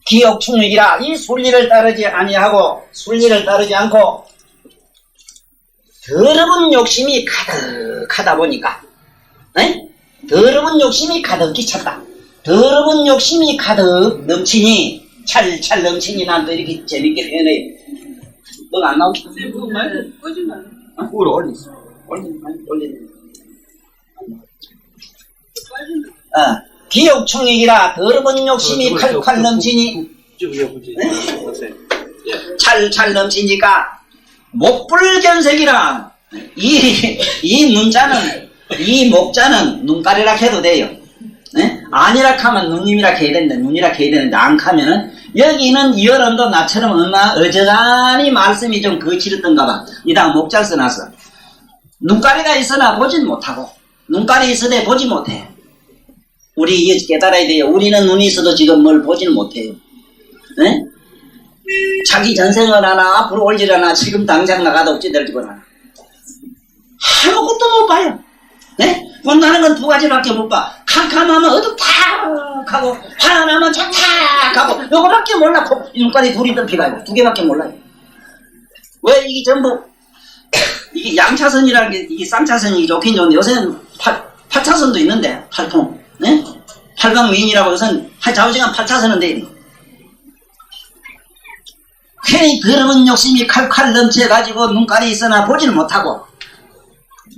기억 충육이라 이 순리를 따르지 아니하고 순리를 따르지 않고 더러운 욕심이 가득하다 보니까 더러운 욕심이 가득히 찼다. 더러운 욕심이 가득 넘치니 찰찰 넘치니 난 또 이렇게 재밌게 표현해. 넌 안 나오지? 거짓말. 그걸 올리지. 기억 충익이라 더러운 욕심이 칼칼 넘치니 찰찰 넘치니까 목불견색이라 이 문자는 이 목자는 눈가리라 해도 돼요. 아니라 하면 누님이라 해야 되는데 눈이라 해야 되는데 안 하면은 여기는 여러분도 나처럼 얼마 어저간히 말씀이 좀 거칠었던가 봐. 이당 목자를 써놨어. 눈가리가 있으나 보진 못하고 눈가리 있어도 보지 못해. 우리 이게 깨달아야 돼요. 우리는 눈이 있어도 지금 뭘 보지는 못해요. 네? 자기 전생을 하나 앞으로 올질 하나 지금 당장 나가도 어찌 될지 몰라. 아무것도 못 봐요. 네? 본다는 건 두 가지밖에 못 봐. 캄캄하면 어둡탁하고 환하면 착착하고 요거밖에 몰라. 눈깔이 둘이 덮이가요. 두 개밖에 몰라요. 왜 이게 전부 이게 양차선이라는 게 이게 쌍차선이 좋긴 좋은데 요새는 8차선도 있는데 8통 네? 8방미인이라고 해서는 좌우지간 8차선은 돼 있네. 괜히 더러운 욕심이 칼칼 넘쳐가지고 눈깔이 있으나 보지는 못하고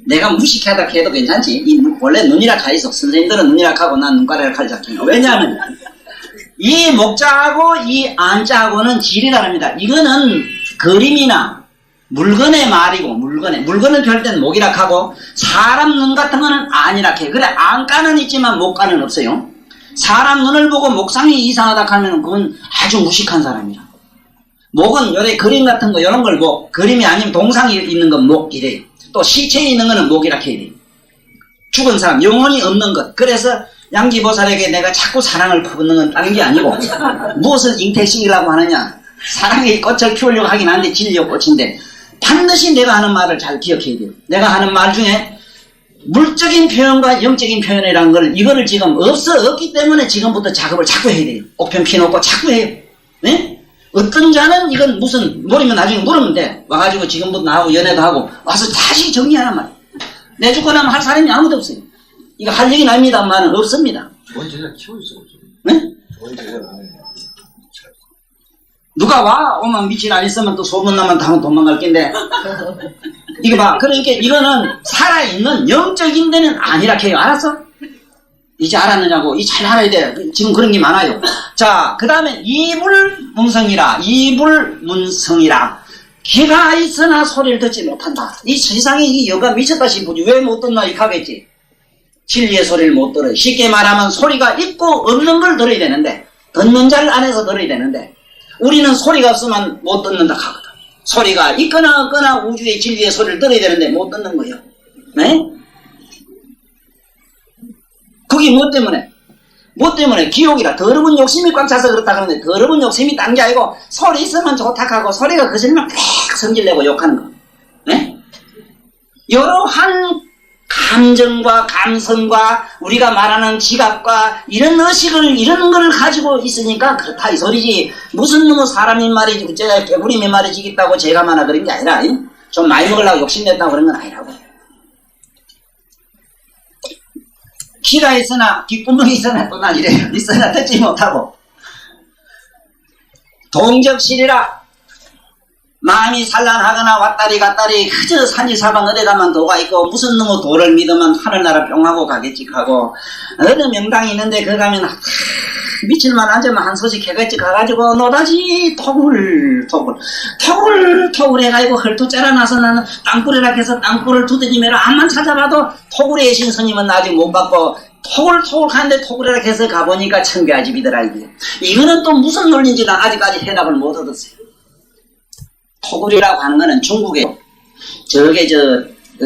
내가 무식하다 해도 괜찮지. 원래 눈이라 가있어. 선생님들은 눈이라 하고 난 눈가리라 칼 잡히는. 왜냐하면 이 목자하고 이 안자하고는 질이 다릅니다. 이거는 그림이나 물건의 말이고 물건은 별 때는 목이라 하고 사람 눈 같은 거는 안이라 해. 그래 안가는 있지만 목가는 없어요. 사람 눈을 보고 목상이 이상하다 하면 그건 아주 무식한 사람이라. 목은 요래 그림 같은 거 이런 걸 목, 그림이 아니면 동상이 있는 건 목 이래요. 또 시체에 있는 거는 목이라 해야 돼요. 죽은 사람, 영혼이 없는 것. 그래서 양지보살에게 내가 자꾸 사랑을 퍼붓는 건 다른 게 아니고 무엇을 잉태시키려고 하느냐. 사랑의 꽃을 피우려고 하긴 하는데 진리의 꽃인데 반드시 내가 하는 말을 잘 기억해야 돼요. 내가 하는 말 중에 물적인 표현과 영적인 표현이라는 걸 이거를 지금 없기 때문에 지금부터 작업을 자꾸 해야 돼요. 옥편 피놓고 자꾸 해요. 네? 어떤 자는 이건 무슨 모르면 나중에 물으면 돼. 와가지고 지금부터 나하고 연애도 하고 와서 다시 정리하란 말이야. 내 죽고 나면 할 사람이 아무도 없어요. 이거 할 얘기는 아닙니다만은 없습니다. 좋은 제자를 키울 수 없죠. 네? 좋은 제자를 안 해요. 누가 와 오면 미친 안 있으면 또 소문나면 다 도망갈 낀데 이거 봐. 그러니까 이거는 살아있는 영적인 데는 아니라 해요. 알았어? 이제 알았느냐고. 이 잘 알아야 돼. 지금 그런 게 많아요. 자, 그 다음에 이불문성이라. 귀가 있으나 소리를 듣지 못한다. 이 세상에 이 여가 미쳤다 싶으지. 왜 못 듣나 이렇게 하겠지. 진리의 소리를 못 들어요. 쉽게 말하면 소리가 있고 없는 걸 들어야 되는데 듣는 자를 안에서 들어야 되는데 우리는 소리가 없으면 못 듣는다 하거든. 소리가 있거나 없거나 우주의 진리의 소리를 들어야 되는데 못 듣는 거예요. 네? 그게 뭐 때문에? 기욕이라. 더러운 욕심이 꽉 차서 그렇다 그러는데 더러운 욕심이 딴 게 아니고 소리 있으면 좋다 하고 소리가 거슬리면 막 성질내고 욕하는 거. 네? 이러한 감정과 감성과 우리가 말하는 지각과 이런 의식을 이런 걸 가지고 있으니까 그렇다 이 소리지. 무슨 놈의 사람이 말이지 제가 개구리미 말이 지겠다고 제가 말하 그런 게 아니라 좀 많이 먹으려고 욕심냈다고 그런 건 아니라고. 귀가 있으나 귓구멍이 있으나 또 난 이래요. 있으나 듣지 못하고 동적실이라. 마음이 산란하거나 왔다리 갔다리 그저 산지사방 어디 가면 도가 있고 무슨 놈의 도를 믿으면 하늘나라 뿅하고 가겠지 하고 어느 명당이 있는데 그 가면 미칠만 앉으면 한 소식 해겠지 가가지고 노다지 토굴 해가지고 헐도 짜라나서 나는 땅굴이라 해서 땅굴을 두드리면 암만 찾아봐도 토굴의 신스님은 아직 못 봤고 토굴 가는데 토굴이라 해서 가보니까 청계아집이더라 이게. 이거는 또 무슨 논리인지 난 아직까지 해답을 못 얻었어요. 토굴이라고 하는 거는 중국에 저게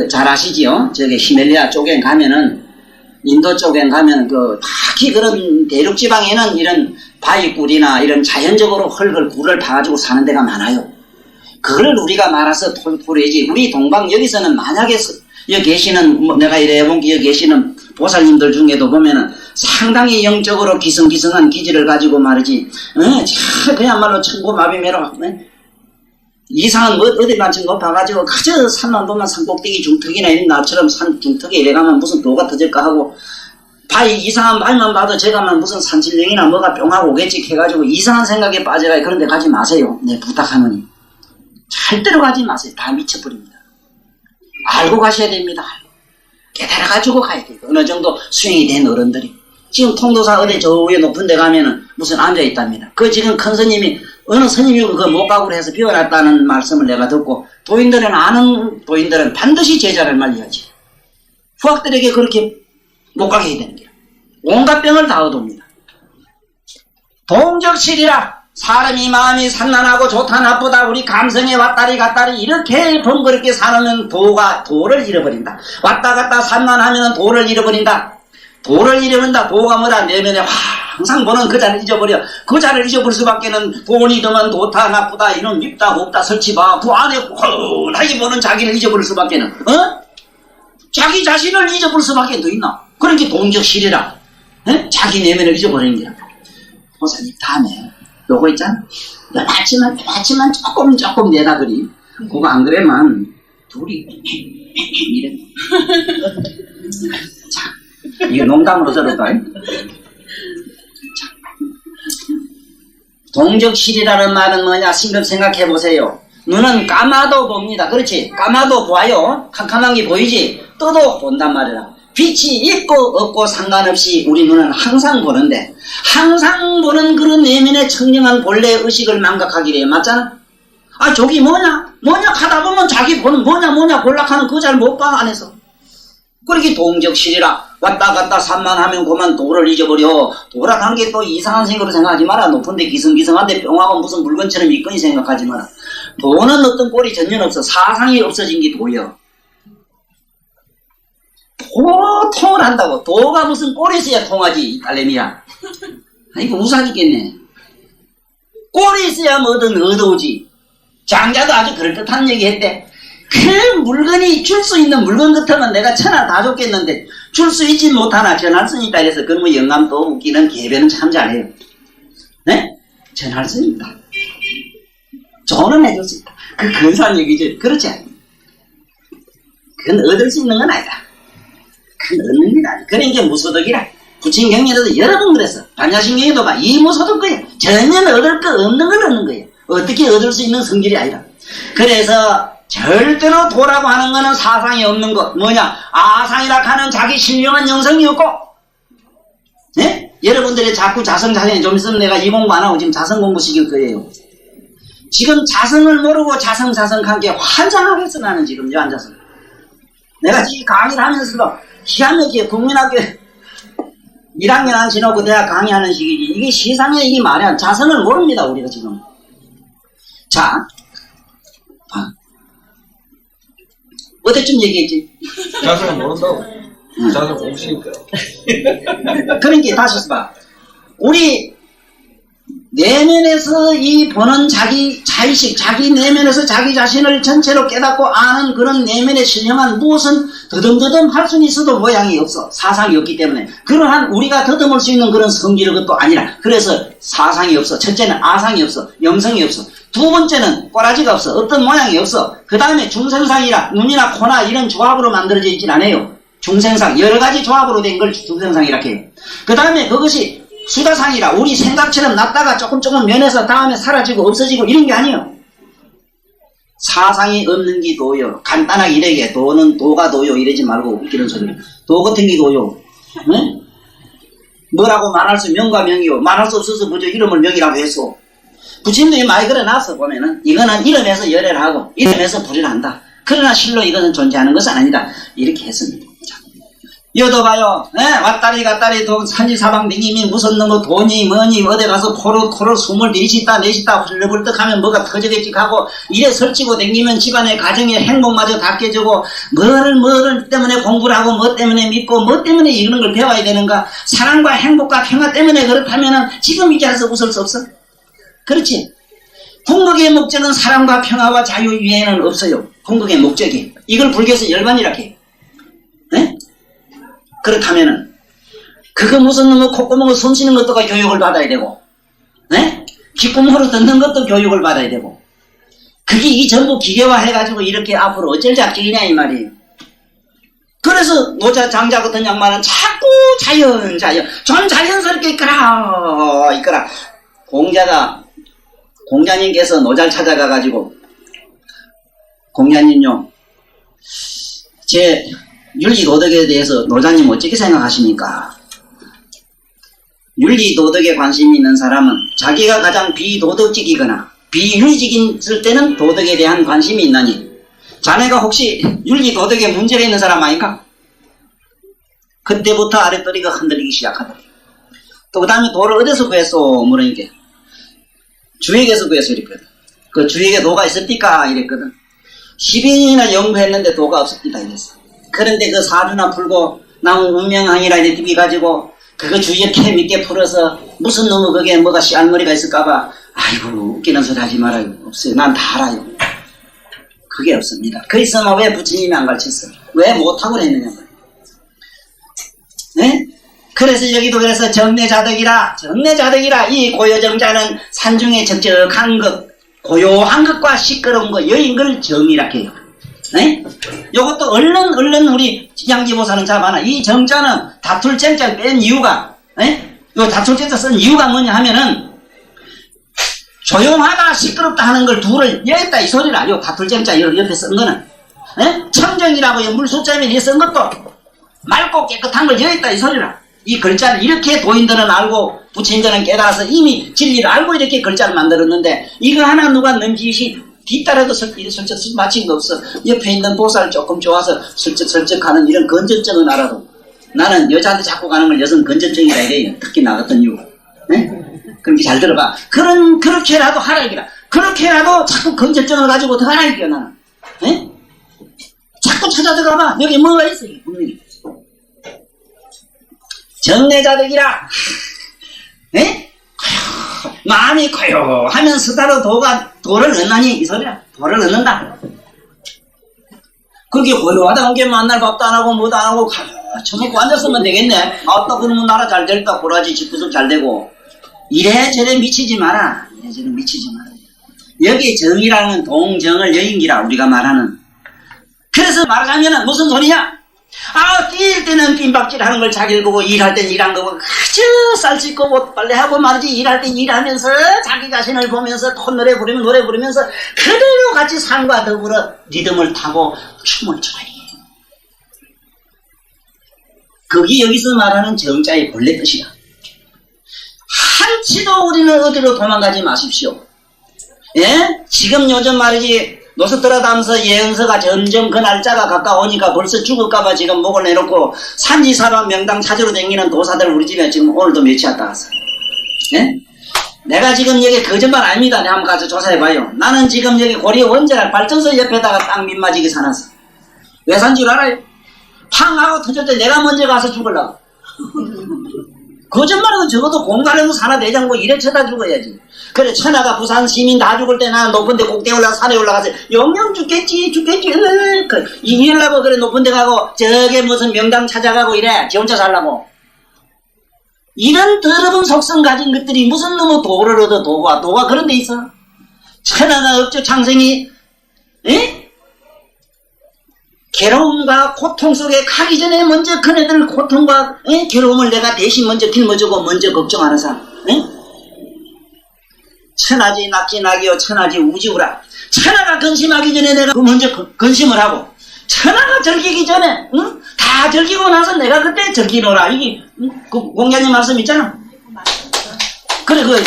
잘 아시지요? 저게 히말라야 쪽에 가면은 인도 쪽에 가면 특히 그런 대륙 지방에는 이런 바위굴이나 이런 자연적으로 흙을 굴을 파가지고 사는 데가 많아요. 그걸 우리가 말아서 토굴이지. 우리 동방 여기서는 만약에 여기 계시는 내가 이래 본 게 여기 계시는 보살님들 중에도 보면은 상당히 영적으로 기승기승한 기질을 가지고 말이지. 그야말로 천고마비매로 이상한 어디 만진 거 봐가지고 그저 산만 보면 산꼭대기 중턱이나 이런 나처럼 산 중턱에 이래 가면 무슨 도가 터질까 하고 이상한 말만 봐도 제가만 무슨 산신령이나 뭐가 뿅하고 오겠지 해가지고 이상한 생각에 빠져가 그런데 가지 마세요. 네 부탁하노니 절대로 가지 마세요. 다 미쳐버립니다. 알고 가셔야 됩니다. 깨달아가지고 가야 돼요. 어느 정도 수행이 된 어른들이 지금 통도사 어디 저 위에 높은 데 가면은 무슨 앉아있답니다. 그 지금 큰 스님이 어느 스님이 그 목각으로 해서 비워놨다는 말씀을 내가 듣고 아는 도인들은 반드시 제자를 말려야지. 후학들에게 그렇게 못 가게 해야 되는 거야. 온갖 병을 다 얻어옵니다. 동적실이라 사람이 마음이 산란하고 좋다 나쁘다 우리 감성에 왔다리 갔다리 이렇게 번거롭게 살면 도를 잃어버린다. 왔다 갔다 산란하면 도를 잃어버린다. 도가 뭐라 내면에 항상 보는 그 자를 잊어버려. 그 자를 잊어버릴 수밖에는 돈이더만 좋다 나쁘다 이런 밉다 곱다 설치봐 그 안에 훤하게 보는 자기를 잊어버릴 수밖에는 자기 자신을 잊어버릴 수밖에 더 있나. 그러니까 동적실이라 자기 내면을 잊어버리는 거야. 보살님 다음에 요거 있잖아. 요만치만 조금 내다 그리. 그거 안 그래만 둘이 이래. 자, 이거 농담으로 들었다. 동적실이라는 말은 뭐냐? 심급 생각해 보세요. 눈은 감아도 봅니다. 그렇지? 감아도 봐요. 캄캄한 게 보이지? 떠도 본단 말이야. 빛이 있고 없고 상관없이 우리 눈은 항상 보는데 항상 보는 그런 내면의 청량한 본래 의식을 망각하기래. 맞잖아? 저기 뭐냐 하다 보면 자기 보는 뭐냐 골락하는 그 잘 못 봐 안에서. 그러기 동적실이라 왔다 갔다 산만하면 그만 도를 잊어버려. 도라는 게 또 이상한 생각으로 생각하지 마라. 높은데 기승기승한데 뿅하고 무슨 물건처럼 있거니 생각하지 마라. 도는 어떤 꼴이 전혀 없어. 사상이 없어진 게 도요. 통을 한다고. 도가 무슨 꼴이 있어야 통하지 이 딸내미야. 이거 우사지겠네. 꼴이 있어야 뭐든 얻어오지. 장자도 아주 그럴듯한 얘기 했대. 그 물건이 줄 수 있는 물건 같으면 내가 천하 다 줬겠는데 줄 수 있지 못하나 전할 수 있다 해서 그러면 영감도 웃기는 개변은 참 잘해요. 네? 전할 수 있다. 조언은 해줄 수 있다. 그 근사한 얘기지. 그렇지 않아요. 그건 얻을 수 있는 건 아니다. 그건 얻는 게 아니야. 그런 게 무소득이라. 부친경에도 여러 번 그랬어. 반야신경에도 봐. 이 무소득 거야. 전혀 얻을 거 없는 걸 얻는 거예요. 어떻게 얻을 수 있는 성질이 아니라. 그래서 절대로 도라고 하는 거는 사상이 없는 것. 뭐냐? 아상이라 하는 자기 신령한 영성이 없고, 네? 여러분들이 자꾸 자성자성이 좀 있으면 내가 이 공부 안 하고 지금 자성 공부 시킬 거예요. 지금 자성을 모르고 자성 관계 환장하겠어 나는 지금 여 앉아서. 내가 지금 강의를 하면서도 기가 막히게 국민학교 1학년 안 지나고 대학 강의하는 시기지. 이게 시상에 이게 말이야. 자성을 모릅니다 우리가 지금. 자, 봐. 어제쯤 얘기했지? 자성은 모른다고. 자성 공시니까. 그러니까 다시 봐. 우리 내면에서 이 보는 자의식, 자기 내면에서 자기 자신을 전체로 깨닫고 아는 그런 내면의 신령한 무엇은 더듬더듬 할 수는 있어도 모양이 없어. 사상이 없기 때문에. 그러한 우리가 더듬을 수 있는 그런 성질의 것도 아니라. 그래서 사상이 없어. 첫째는 아상이 없어. 영성이 없어. 두 번째는 꼬라지가 없어. 어떤 모양이 없어. 그 다음에 중생상이라 눈이나 코나 이런 조합으로 만들어져 있진 않아요. 중생상, 여러 가지 조합으로 된 걸 중생상이라 해요. 그 다음에 그것이 수다상이라 우리 생각처럼 났다가 조금 면해서 다음에 사라지고 없어지고 이런 게 아니에요. 사상이 없는 게 도요. 간단하게 이래게 도가 도요 이러지 말고 웃기는 소리. 도 같은 게 도요. 네? 뭐라고 말할 수 명과 명이요. 말할 수 없어서 그저 이름을 명이라고 했어. 부처님도 많이 그려놨어 보면은 이거는 이름에서 열애를 하고 이름에서 불의를 한다. 그러나 실로 이것은 존재하는 것은 아니다. 이렇게 했습니다. 여도 봐요. 왔다리 갔다리 산지사방 댕기면 무슨 놈의 돈이 뭐니 어디 가서 코를 숨을 내쉽다 흘러불떡 하면 뭐가 터지겠지 하고 이래 설치고 댕기면 집안의 가정의 행복마저 다 깨지고 뭐를 때문에 공부를 하고 뭐 때문에 믿고 뭐 때문에 이런 걸 배워야 되는가. 사랑과 행복과 평화 때문에 그렇다면은 지금 이 자리에서 웃을 수 없어. 그렇지. 궁극의 목적은 사랑과 평화와 자유 이외에는 없어요. 궁극의 목적이. 이걸 불교에서 열반이라고 해요. 네? 그렇다면은 그거 무슨 놈의 콧구멍을 숨쉬는 것도 교육을 받아야 되고 네? 귓구멍으로 듣는 것도 교육을 받아야 되고 그게 이 전부 기계화 해가지고 이렇게 앞으로 어쩔 작정이냐 이 말이에요. 그래서 노자 장자 같은 양반은 자꾸 자연 좀 자연스럽게 이끌어 공자님께서 노자를 찾아가가지고 공자님요 제 윤리도덕에 대해서 노자님 어떻게 생각하십니까? 윤리도덕에 관심이 있는 사람은 자기가 가장 비도덕적이거나 비윤리적일 때는 도덕에 대한 관심이 있나니 자네가 혹시 윤리도덕에 문제가 있는 사람 아닌가? 그때부터 아랫도리가 흔들리기 시작하다. 또 그 다음에 도를 어디서 구했어? 물으니까 주에게서 구했어 이랬거든. 그 주에게 도가 있었니까 이랬거든. 10인이나 연구했는데 도가 없었다 이랬어. 그런데 그 사주나 풀고 나무 운명항이라 이렇게 비가지고 그거 주위에 캐밌게 풀어서 무슨 놈의 거기에 뭐가 씨알머리가 있을까봐 아이고 웃기는 소리 하지 말아요. 없어요. 난 다 알아요. 그게 없습니다. 그 있으면 왜 부처님이 안 가르쳤어? 왜 못하고 했느냐 말이에요. 네? 그래서 여기도 그래서 정내자덕이라 이 고요정자는 산중에 적적한 것 고요한 것과 시끄러운 것 여인 걸 정이라 해요. 네? 요것도 얼른 우리 양지보사는 잡아놔. 이 정자는 다툴 쟁자를 뺀 이유가, 네? 요 다툴 쟁자 쓴 이유가 뭐냐 하면은, 조용하다, 시끄럽다 하는 걸 둘을 여했다 이 소리라. 요 다툴 쟁자 옆에 쓴 거는, 네? 청정이라고 물 숫자면 쓴 것도 맑고 깨끗한 걸 여했다 이 소리라. 이 글자를 이렇게 도인들은 알고, 부처님들은 깨달아서 이미 진리를 알고 이렇게 글자를 만들었는데, 이거 하나 누가 넘기시, 뒤따라도 슬쩍 마친 거 없어. 옆에 있는 보살을 조금 좋아서 슬쩍 하는 이런 건전증은 알아도 나는 여자한테 자꾸 가는 걸 여성 건전증이라 이래요. 특히 나 같은 이유. 네? 그럼 잘 들어봐. 그렇게라도 하라 이기라. 그렇게라도 자꾸 건전증을 가지고 더 하라 이겨 나는. 네? 자꾸 찾아 들어가봐. 여기 뭐가 있어 분명히. 정내자덕이라. 네? 마음이 고요하면 스타로 도를 얻나니 이 소리야. 도를 얻는다. 그렇게 고요하다 온 게 만날 밥도 안 하고 뭐도 안 하고 처먹고 앉았으면 되겠네. 아따 그러면 나라 잘 될까 고라지 집구석 잘 되고 이래저래 미치지 마라. 이래저래 미치지 마라. 여기 정이라는 동정을 여인기라 우리가 말하는. 그래서 말하자면은 무슨 소리냐? 뛸 때는 빈박질 하는 걸 자기를 보고 일할 땐 일한 거고 아주 쌀짓고 옷 빨래하고 말이지 일할 땐 일하면서 자기 자신을 보면서 또 노래 부르면서 그대로 같이 삶과 더불어 리듬을 타고 춤을 춰야 해. 그게 여기서 말하는 정자의 본래 뜻이야. 한치도 우리는 어디로 도망가지 마십시오. 예? 지금 요즘 말이지 노스트라담스 예언서가 점점 그 날짜가 가까우니까 벌써 죽을까봐 지금 목을 내놓고 산지사방 명당 찾으러 다니는 도사들 우리 집에 지금 오늘도 며칠 왔다 갔어. 예? 내가 지금 여기 거짓말 아닙니다. 내가 한번 가서 조사해봐요. 나는 지금 여기 고리 원자력 발전소 옆에다가 땅 밑맞이게 사놨어. 왜 산 줄 알아요? 팡 하고 터질 때 내가 먼저 가서 죽으려고. 거짓말은 적어도 공간에서 사나 대장고 이래 쳐다 죽어야지. 그래 천하가 부산 시민 다 죽을 때 나 높은 데 꼭대기 올라가 산에 올라가서 영영 죽겠지 이러려고 그래 높은 데 가고 저게 무슨 명당 찾아가고 이래 지 혼자 살라고. 이런 더러운 속성 가진 것들이 무슨 놈의 도를 얻어. 도가 그런 데 있어. 천하가 억저 창생이 괴로움과 고통 속에 가기 전에 먼저 그네들 고통과 괴로움을 내가 대신 먼저 짊어지고 먼저 걱정하는 사람. 천하지 낙지나기요 천하지 우지우라. 천하가 근심하기 전에 내가 먼저 근심을 하고 천하가 절기기 전에 응? 다 절기고 나서 내가 그때 절기노라. 이게 그 공자님 말씀 있잖아. 그래 그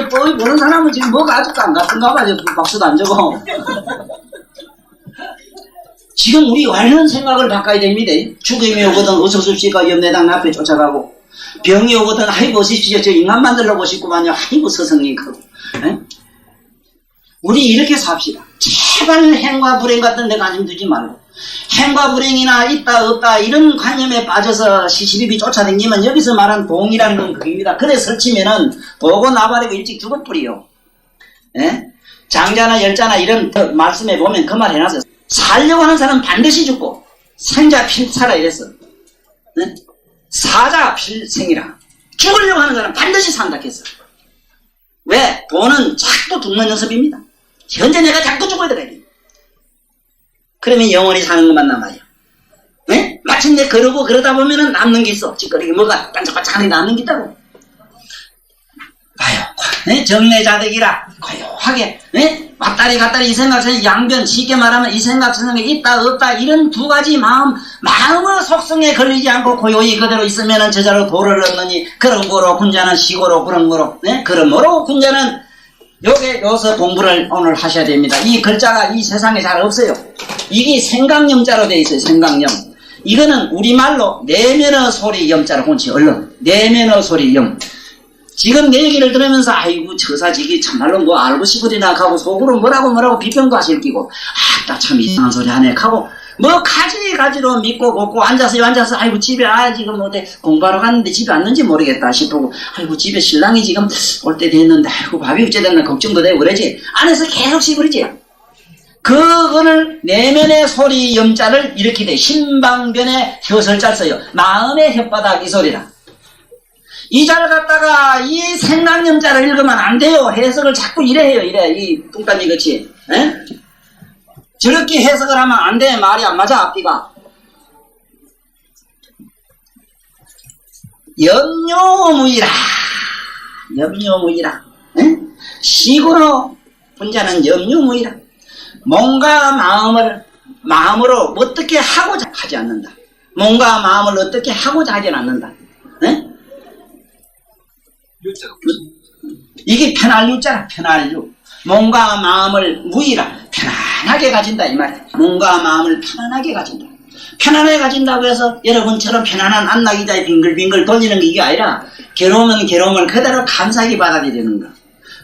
뻔히 보는 사람은 지금 뭐가 아직도 안 같은가 봐. 박수도 안 적어. 지금 우리 완전 생각을 바꿔야 됩니다. 죽음이 오거든 어서 섭시가 염내당 앞에 쫓아가고 병이 오거든 아이고 오십시오 저 인간 만들어 보시구만요. 아이고 서성님 크고. 우리 이렇게 삽시다. 제발 행과 불행 같은 데 관심 두지 말고 행과 불행이나 있다 없다 이런 관념에 빠져서 시시비비 쫓아다니면 여기서 말한 동이라는 건 그입니다. 그래 설치면은 도고 나발이고 일찍 죽을 뿌리요. 예? 장자나 열자나 이런 말씀에 보면 그 말 해놨어요. 살려고 하는 사람은 반드시 죽고 생자 필사라 이랬어. 예? 사자 필생이라. 죽으려고 하는 사람은 반드시 산다 했어. 왜? 돈은 자꾸 죽는 연습입니다. 현재 내가 자꾸 죽어야 돼. 그러면 영원히 사는 것만 남아요. 네? 마침내 그러고 그러다 보면은 남는 게 있어. 찌꺼리게 뭐가 반짝반짝하게 남는 게 있다고. 봐요. 네? 정내자득이라 고요하게 네? 왔다리 갔다리 이 생각처럼 양변 쉽게 말하면 이 생각처럼 있다 없다 이런 두 가지 마음의 속성에 걸리지 않고 고요히 그대로 있으면은 저자로 도를 얻느니 그런 거로 군자는 시고로 그런 거로 네? 그러므로 군자는 여기서 공부를 오늘 하셔야 됩니다. 이 글자가 이 세상에 잘 없어요. 이게 생강염자로 되어 있어요. 생강염. 이거는 우리말로 내면의 소리 염자로 본치 얼른 내면의 소리 염. 지금 내 얘기를 들으면서 아이고 처사지기 참말로 뭐 알고 싶으리나 하고 속으로 뭐라고 비평도 하실 끼고 아따 참 이상한 소리 하네 하고 뭐 가지로 믿고 걷고 앉아서 아이고 집에 지금 어디 공부하러 갔는데 집에 왔는지 모르겠다 싶고 아이고 집에 신랑이 지금 올 때 됐는데 아이고 밥이 어째 됐나 걱정도 되고 그러지 안에서 계속 씹으리지. 그거를 내면의 소리 염자를 이렇게 돼 신방변의 혀설자 써요. 마음의 혓바닥 이 소리라. 이 자를 갖다가 이 생강염자를 읽으면 안 돼요. 해석을 자꾸 이래 해요. 이 뚱딴지 같이. 에? 저렇게 해석을 하면 안 돼. 말이 안 맞아 앞뒤가. 염려무이라. 시고로 분자는 염려무이라. 뭔가 마음으로 어떻게 하고자 하지 않는다. 뭔가 마음을 어떻게 하고자 하지 않는다. 에? 이게 편할유자라. 편할유. 몸과 마음을 무이라 편안하게 가진다 이 말이야. 몸과 마음을 편안하게 가진다. 편안하게 가진다고 해서 여러분처럼 편안한 안락이자에 빙글빙글 돌리는 게 이게 아니라 괴로우면 괴로움을 그대로 감사하게 받아들이는 거.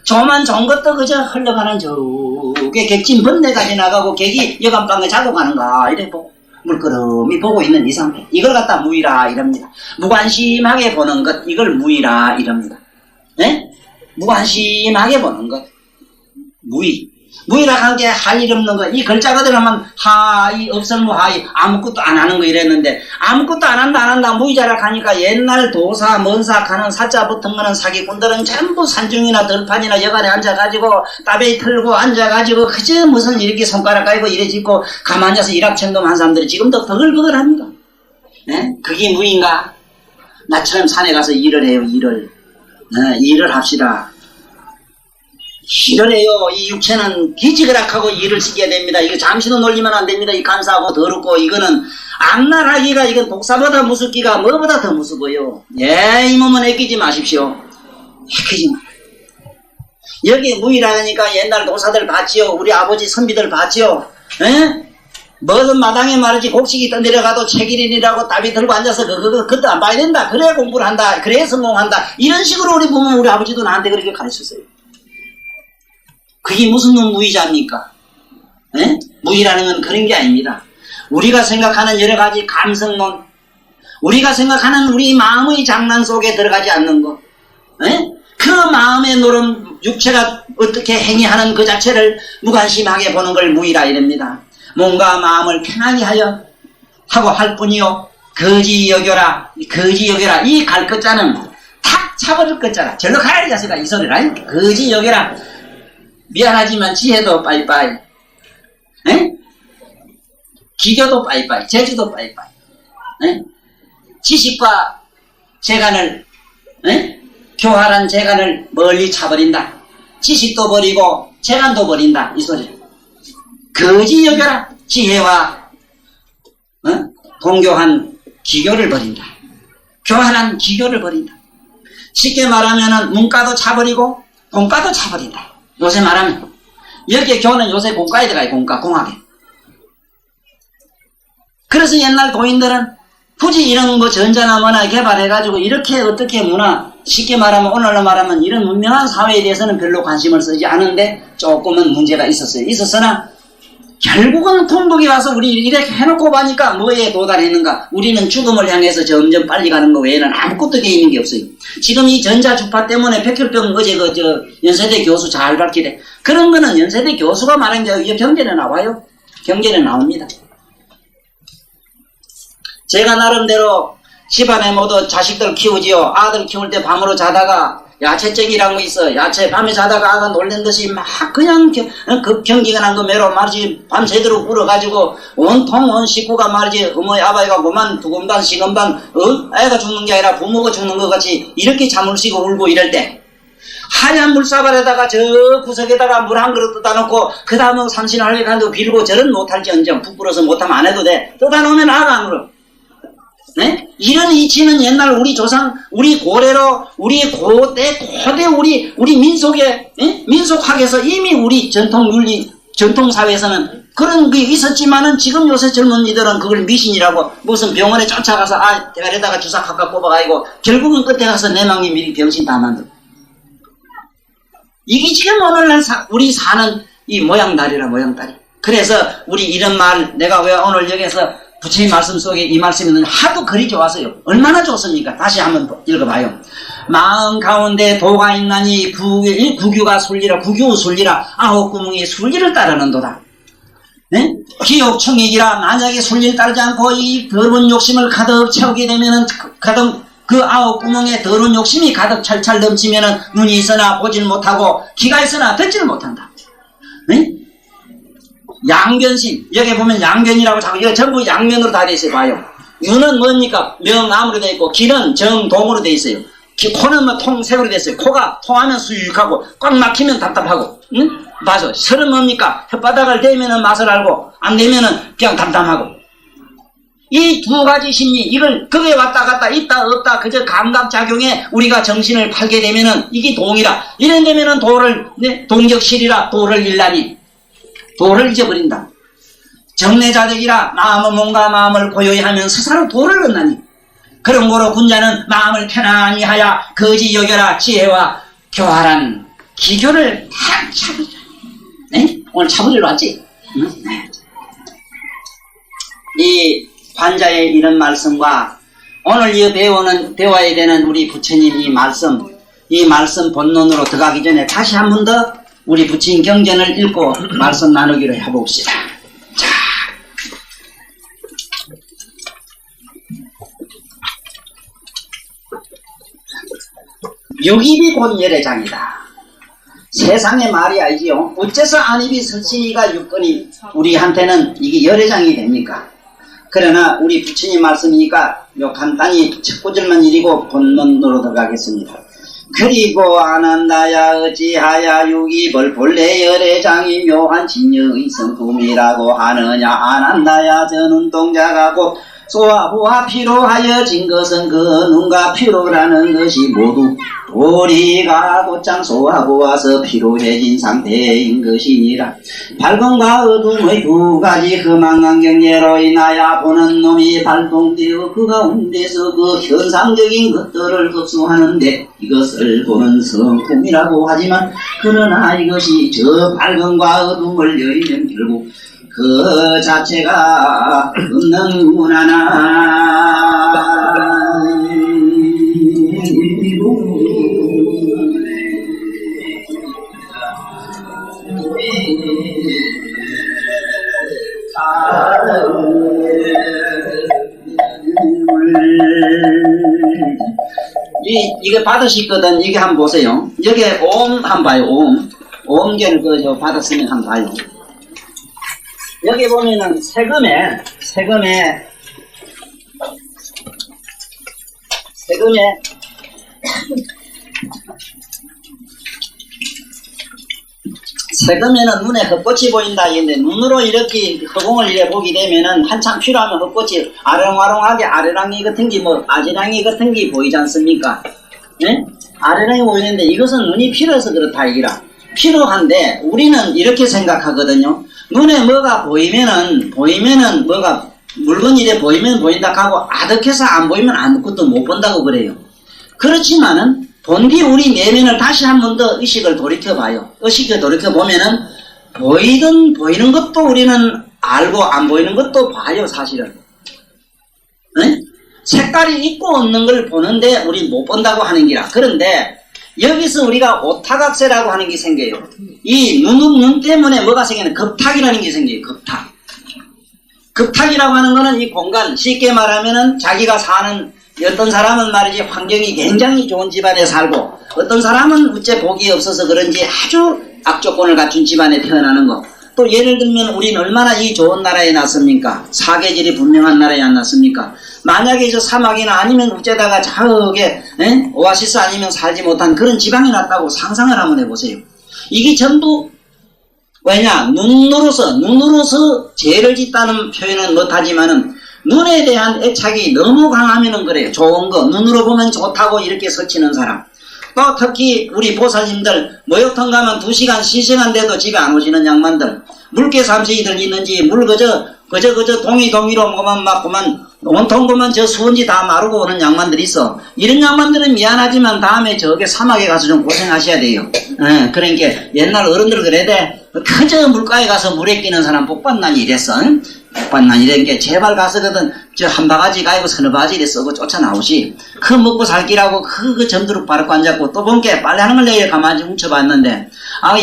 조만 좋은 것도 그저 흘러가는 저게 객진 번뇌가 지나가고 객이 여간방에 자고 가는가 이래 보고 물끄러미 보고 있는 이 상태. 이걸 갖다 무이라 이럽니다. 무관심하게 보는 것 이걸 무이라 이럽니다. 네? 무관심하게 보는 것 무이라 한 게 할 일 없는 거. 이 글자 그대로 하면 하이 없설무하이 아무것도 안 하는 거 이랬는데 아무것도 안 한다 무이자라 하니까 옛날 도사 먼사 가는 사자 붙은 거는 사기꾼들은 전부 산중이나 들판이나 여간에 앉아가지고 따베이 털고 앉아가지고 그저 무슨 이렇게 손가락 가지고 이래 짓고 가만히 앉아서 일확천금한 사람들이 지금도 버글버글합니다. 네? 그게 무인가? 나처럼 산에 가서 일을 해요. 일을 합시다. 일을 해요. 이 육체는 기지그락하고 일을 시켜야 됩니다. 이거 잠시도 놀리면 안 됩니다. 이 간사하고 더럽고 이거는 악랄하기가 이건 독사보다 무섭기가 뭐보다 더 무서워요. 이 몸은 애끼지 마십시오. 애끼지 마라. 여기 무이라니까 옛날 도사들 봤지요. 우리 아버지 선비들 봤지요. 에? 뭐든 마당에 말이지 곡식이 떠내려가도 책일인이라고 따비 들고 앉아서 그것도 안 봐야 된다. 그래야 공부를 한다. 그래야 성공한다. 이런 식으로 우리 보면 우리 아버지도 나한테 그렇게 가르쳤어요. 그게 무슨 놈 무의자입니까? 에? 무의라는 건 그런 게 아닙니다. 우리가 생각하는 여러 가지 감성론, 우리가 생각하는 우리 마음의 장난 속에 들어가지 않는 것, 에? 그 마음의 노름, 육체가 어떻게 행위하는 그 자체를 무관심하게 보는 걸 무의라 이랍니다. 몸과 마음을 편하게 하여 하고 할 뿐이요. 거지 여겨라. 이 갈 것자는 탁 차버릴 것자라. 절로 가야 자식아 이 소리라. 거지 여겨라. 미안하지만 지혜도 빠이빠이. 에? 기교도 빠이빠이. 재주도 빠이빠이. 에? 지식과 재간을 에? 교활한 재간을 멀리 차버린다. 지식도 버리고 재간도 버린다. 이 소리. 거지 여겨라. 지혜와 동교한 기교를 버린다. 교활한 기교를 버린다. 쉽게 말하면은 문과도 차버리고 공과도 차버린다. 요새 말하면 여기에 교는 요새 공과에 들어가요. 공학에. 그래서 옛날 도인들은 굳이 이런 뭐 전자나 뭐나 개발해가지고 이렇게 어떻게 문화 쉽게 말하면 오늘로 말하면 이런 문명한 사회에 대해서는 별로 관심을 쓰지 않은데 조금은 문제가 있었어요. 있었으나 결국은 통독이 와서 우리 이렇게 해놓고 보니까 뭐에 도달했는가? 우리는 죽음을 향해서 점점 빨리 가는 거 외에는 아무것도 돼 있는 게 없어요. 지금 이 전자주파 때문에 백혈병 어제 연세대 교수 잘 밝히래. 그런 거는 연세대 교수가 말한 게 경제에 나와요. 경제에 나옵니다. 제가 나름대로 집안에 모두 자식들 키우지요. 아들 키울 때 밤으로 자다가 야채적이라는 거 있어. 야채 밤에 자다가 아가 놀란 듯이 막 그냥 급경기가 난 거 매로 말이지 밤새도록 울어가지고 온통 온 식구가 말이지 어머니 아버지가 그만 두금반 시금반 애가 죽는 게 아니라 부모가 죽는 것 같이 이렇게 잠을 쉬고 울고 이럴 때 하얀 물사발에다가 저 구석에다가 물 한 그릇 떠다 놓고 그 다음에 삼신할배간도 빌고 저런 못할지언정 부끄러워서 못하면 안 해도 돼. 떠다 놓으면 아가 안 울어. 네? 이런 이치는 옛날 우리 조상, 우리 고래로, 우리 고대 우리 민속에, 민속학에서 이미 우리 전통윤리, 전통사회에서는 그런 게 있었지만은 지금 요새 젊은이들은 그걸 미신이라고 무슨 병원에 쫓아가서 대가리에다가 주사 각각 뽑아가지고 결국은 끝에 가서 내망이 미리 병신 다 만들고. 이게 지금 오늘날 우리 사는 이 모양다리라, 모양다리. 그래서 우리 이런 말, 내가 왜 오늘 여기서 부처님 말씀 속에 이 말씀은 하도 그리 좋았어요. 얼마나 좋습니까? 다시 한번 읽어봐요. 마음 가운데 도가 있나니 구규가 순리라. 구규 순리라. 아홉 구멍이 순리를 따르는도다. 네? 기욕충이기라. 만약에 순리를 따르지 않고 이 더러운 욕심을 가득 채우게 되면은 가득 그 아홉 구멍에 더러운 욕심이 가득 찰찰 넘치면은 눈이 있으나 보질 못하고 귀가 있으나 듣지를 못한다. 네? 양변심. 여기 보면 양변이라고 자꾸 이거 전부 양면으로 다 돼 있어요. 봐요. 유는 뭡니까? 명암으로 돼 있고 귀는 정동으로 돼 있어요. 코는 뭐 통색으로 돼 있어요. 코가 통하면 수육하고 꽉 막히면 답답하고. 응? 맞아. 설은 뭡니까? 혓바닥을 대면은 맛을 알고 안 대면은 그냥 담담하고. 이 두 가지 심리 이걸 극에 왔다 갔다 있다 없다 그저 감각작용에 우리가 정신을 팔게 되면은 이게 동이라. 이런 되면은 도를 동격실이라 도를 일나니. 도를 잊어버린다. 정내자득이라 마음은 뭔가 마음을 고요히 하면 스스로 도를 얻나니 그런 거로 군자는 마음을 편안히 하여 거지 여겨라 지혜와 교활한 기교를 탁 차버리라. 네? 오늘 차버리러 왔지? 응? 네. 이 관자의 이런 말씀과 오늘 이 배워야 되는 우리 부처님 이 말씀 본론으로 들어가기 전에 다시 한 번 더 우리 부처님 경전을 읽고 말씀 나누기로 해봅시다. 자, 육입이 곧 열애장이다. 세상의 말이 아니지요. 어째서 안입이 설신이가 육건이 우리한테는 이게 열애장이 됩니까? 그러나 우리 부처님 말씀이니까 요 간단히 첫 구절만 읽고 본론으로 들어가겠습니다. 그리고 안한다야 어찌하야 육입을 본래 열애장이 묘한 진여의 성품이라고 하느냐. 안한다야 저는 동자가 곧 소화부와 피로하여 진 것은 그 눈과 피로라는 것이 모두 도리가 곧장 소화부와서 피로해진 상태인 것이니라. 밝음과 어둠의 두 가지 험한 경계로 인하여 보는 놈이 발동되어 그 가운데서 그 현상적인 것들을 흡수하는데 이것을 보는 성품이라고 하지만 그러나 이것이 저 밝음과 어둠을 여의면 결국 그 자체가 없는 문화나. 이게 받으시거든. 이게 한번 보세요. 여기 옴 한번 봐요. 옴견을 그저 받았으면 한번 봐요. 여기 보면은 세금에 새금에는 눈에 헛꽃이 보인다 했는데 눈으로 이렇게 허공을 이래 보게 되면은 한참 필요하면 헛꽃이 아롱아롱하게 아래랑이 같은 게 뭐 아지랑이 같은 게 보이지 않습니까? 예? 아래랑이 보이는데 이것은 눈이 필요해서 그렇다 이기라. 필요한데 우리는 이렇게 생각하거든요. 눈에 뭐가 보이면은 뭐가 물건이 이래 보이면 보인다 하고 아득해서 안 보이면 아무것도 못 본다고 그래요. 그렇지만은 본디 우리 내면을 다시 한 번 더 의식을 돌이켜봐요. 의식을 돌이켜보면은 보이는 것도 우리는 알고 안 보이는 것도 봐요 사실은. 네? 색깔이 있고 없는 걸 보는데 우리 못 본다고 하는 기라. 그런데 여기서 우리가 오타각세라고 하는 게 생겨요. 이 눈 때문에 뭐가 생기는 급탁이라는 게 생겨요. 급탁이라고 하는 거는 이 공간, 쉽게 말하면은 자기가 사는 어떤 사람은 말이지 환경이 굉장히 좋은 집안에 살고 어떤 사람은 우째 복이 없어서 그런지 아주 악조건을 갖춘 집안에 태어나는 거. 또 예를 들면 우리는 얼마나 이 좋은 나라에 났습니까? 사계절이 분명한 나라에 안 났습니까? 만약에 저 사막이나 아니면 우째다가 저게 오아시스 아니면 살지 못한 그런 지방에 났다고 상상을 한번 해보세요. 이게 전부 왜냐? 눈으로서 죄를 짓다는 표현은 못하지만은 눈에 대한 애착이 너무 강하면은 그래요. 좋은 거 눈으로 보면 좋다고 이렇게 서치는 사람. 또 특히 우리 보살님들 목욕탕 가면 2시간 시시간 돼도 집에 안 오시는 양반들, 물개 삼시이들 있는지 물 그저 동이로 뭐만 막 그만 온통 보면 저 수은지 다 마르고 오는 양반들이 있어. 이런 양반들은 미안하지만 다음에 저게 사막에 가서 좀 고생하셔야 돼요. 그러니까 옛날 어른들 그래야 돼. 그저 물가에 가서 물에 끼는 사람 복받나니 이랬어. 복받나니 이랬게 제발 가서거든 저 한 바가지 가지고 서너 바가지 이래 쓰고 쫓아나오시. 그 먹고 살기라고 그 점두룩 바르고 앉았고 또 본게 빨래하는 걸 내일 가만히 훔쳐봤는데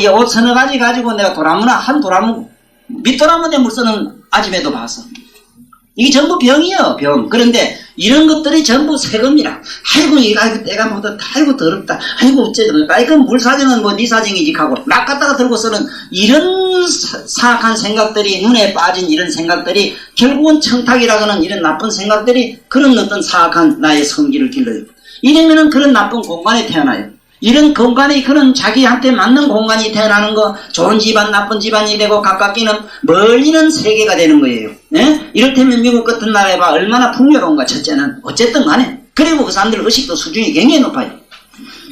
이 옷 서너 가지 가지고 내가 한 도라무 밑도라무에 물 쓰는 아줌에도 봤어. 이게 전부 병이에요, 병. 그런데 이런 것들이 전부 세금이라. 아이고 내가 뭐다, 아이고 더럽다, 아이고 어째저러다, 아이고 물 사정은 뭐 네 사정이지 하고 막 갖다가 들고 쓰는 이런 사악한 생각들이 눈에 빠진 이런 생각들이 결국은 청탁이라고는 이런 나쁜 생각들이 그런 어떤 사악한 나의 성질을 길러요. 이러면은 그런 나쁜 공간에 태어나요. 이런 공간이 그런 자기한테 맞는 공간이 태어나는 거 좋은 집안 나쁜 집안이 되고 가깝기는 멀리는 세계가 되는 거예요. 네? 이를테면 미국 같은 나라에 봐 얼마나 풍요로운가. 첫째는 어쨌든 간에 그리고 그 사람들 의식도 수준이 굉장히 높아요.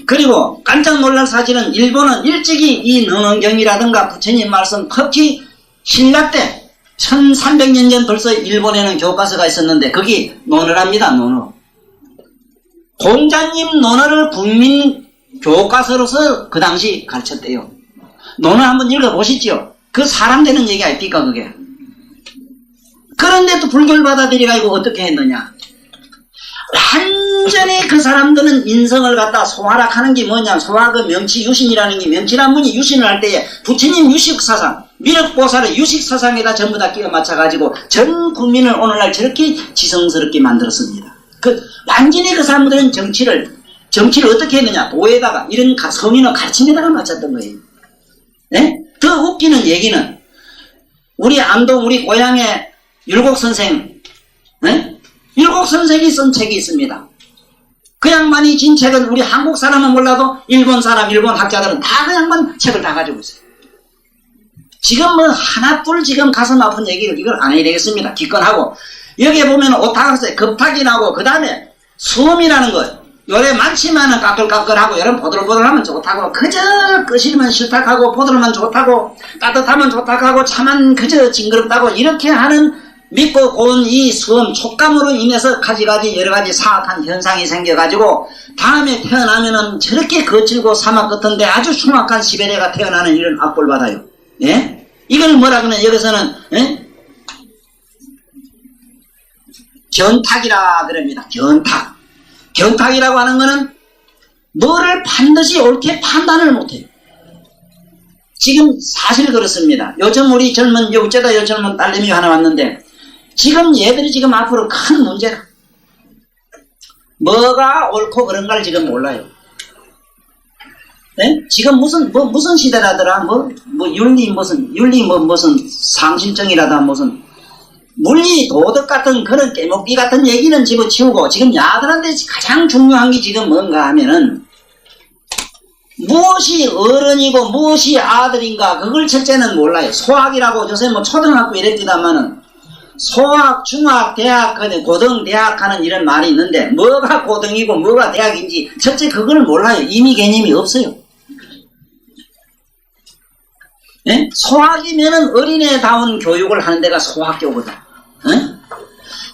그리고 깜짝 놀랄 사실은 일본은 일찍이 이 능언경이라든가 부처님 말씀 특히 신라 때 1300년 전 벌써 일본에는 교과서가 있었는데 거기 논어랍니다. 논어. 공자님 논어를 국민 교과서로서 그 당시 가르쳤대요. 논어 한번 읽어보시죠. 그 사람 되는 얘기 아닙니까 그게. 그런데 또 불교를 받아들여가지고 어떻게 했느냐. 완전히 그 사람들은 인성을 갖다 소화락하는 게 뭐냐. 소화 그 명치 유신이라는 게 명치란 분이 유신을 할 때에 부처님 유식사상 미륵보살의 유식사상에다 전부 다 끼워 맞춰가지고 전 국민을 오늘날 저렇게 지성스럽게 만들었습니다. 완전히 그 사람들은 정치를 어떻게 했느냐. 도에다가 이런 성인의 가르침에다가 맞췄던 거예요. 네? 더 웃기는 얘기는 우리 안동 우리 고향에 율곡선생, 네? 율곡선생이 쓴 책이 있습니다. 그 양반이 진 책은 우리 한국 사람은 몰라도 일본 사람, 일본 학자들은 다 그 양반 책을 다 가지고 있어요. 지금 뭐 하나둘 지금 가슴 아픈 얘기를 이걸 안 해야 되겠습니다. 기권하고 여기에 보면 오타각세 급탁이 나고 그 다음에 수음이라는 거 요래 많지만은 까끌까끌하고 요런 보들보들하면 좋다고 그저 끄시면 싫다고 보들면 좋다고 따뜻하면 좋다고 차만 그저 징그럽다고 이렇게 하는 믿고 고운 이 수음 촉감으로 인해서 가지가지 여러가지 사악한 현상이 생겨가지고 다음에 태어나면은 저렇게 거칠고 사막 같은데 아주 흉악한 시베리아가 태어나는 이런 악볼 받아요. 예? 이걸 뭐라 그러냐 여기서는 예? 견탁이라 그럽니다. 견탁이라고 하는 거는 뭐를 반드시 옳게 판단을 못해요. 지금 사실 그렇습니다. 요즘 우리 젊은 어쩌다 요 젊은 딸내미 하나 왔는데 지금 얘들이 지금 앞으로 큰 문제라. 뭐가 옳고 그런가를 지금 몰라요. 네? 지금 무슨 시대라더라. 윤리 무슨 상실증이라다 무슨 물리 도덕 같은 그런 깨먹기 같은 얘기는 집어치우고 지금 야들한테 가장 중요한 게 지금 뭔가 하면은 무엇이 어른이고 무엇이 아들인가 그걸 첫째는 몰라요. 소학이라고 요새 뭐 초등학교 이랬지만은 소학, 중학, 대학, 고등, 대학 하는 이런 말이 있는데 뭐가 고등이고 뭐가 대학인지 첫째 그걸 몰라요. 이미 개념이 없어요. 예? 소학이면은 어린애다운 교육을 하는 데가 소학교거든. 예?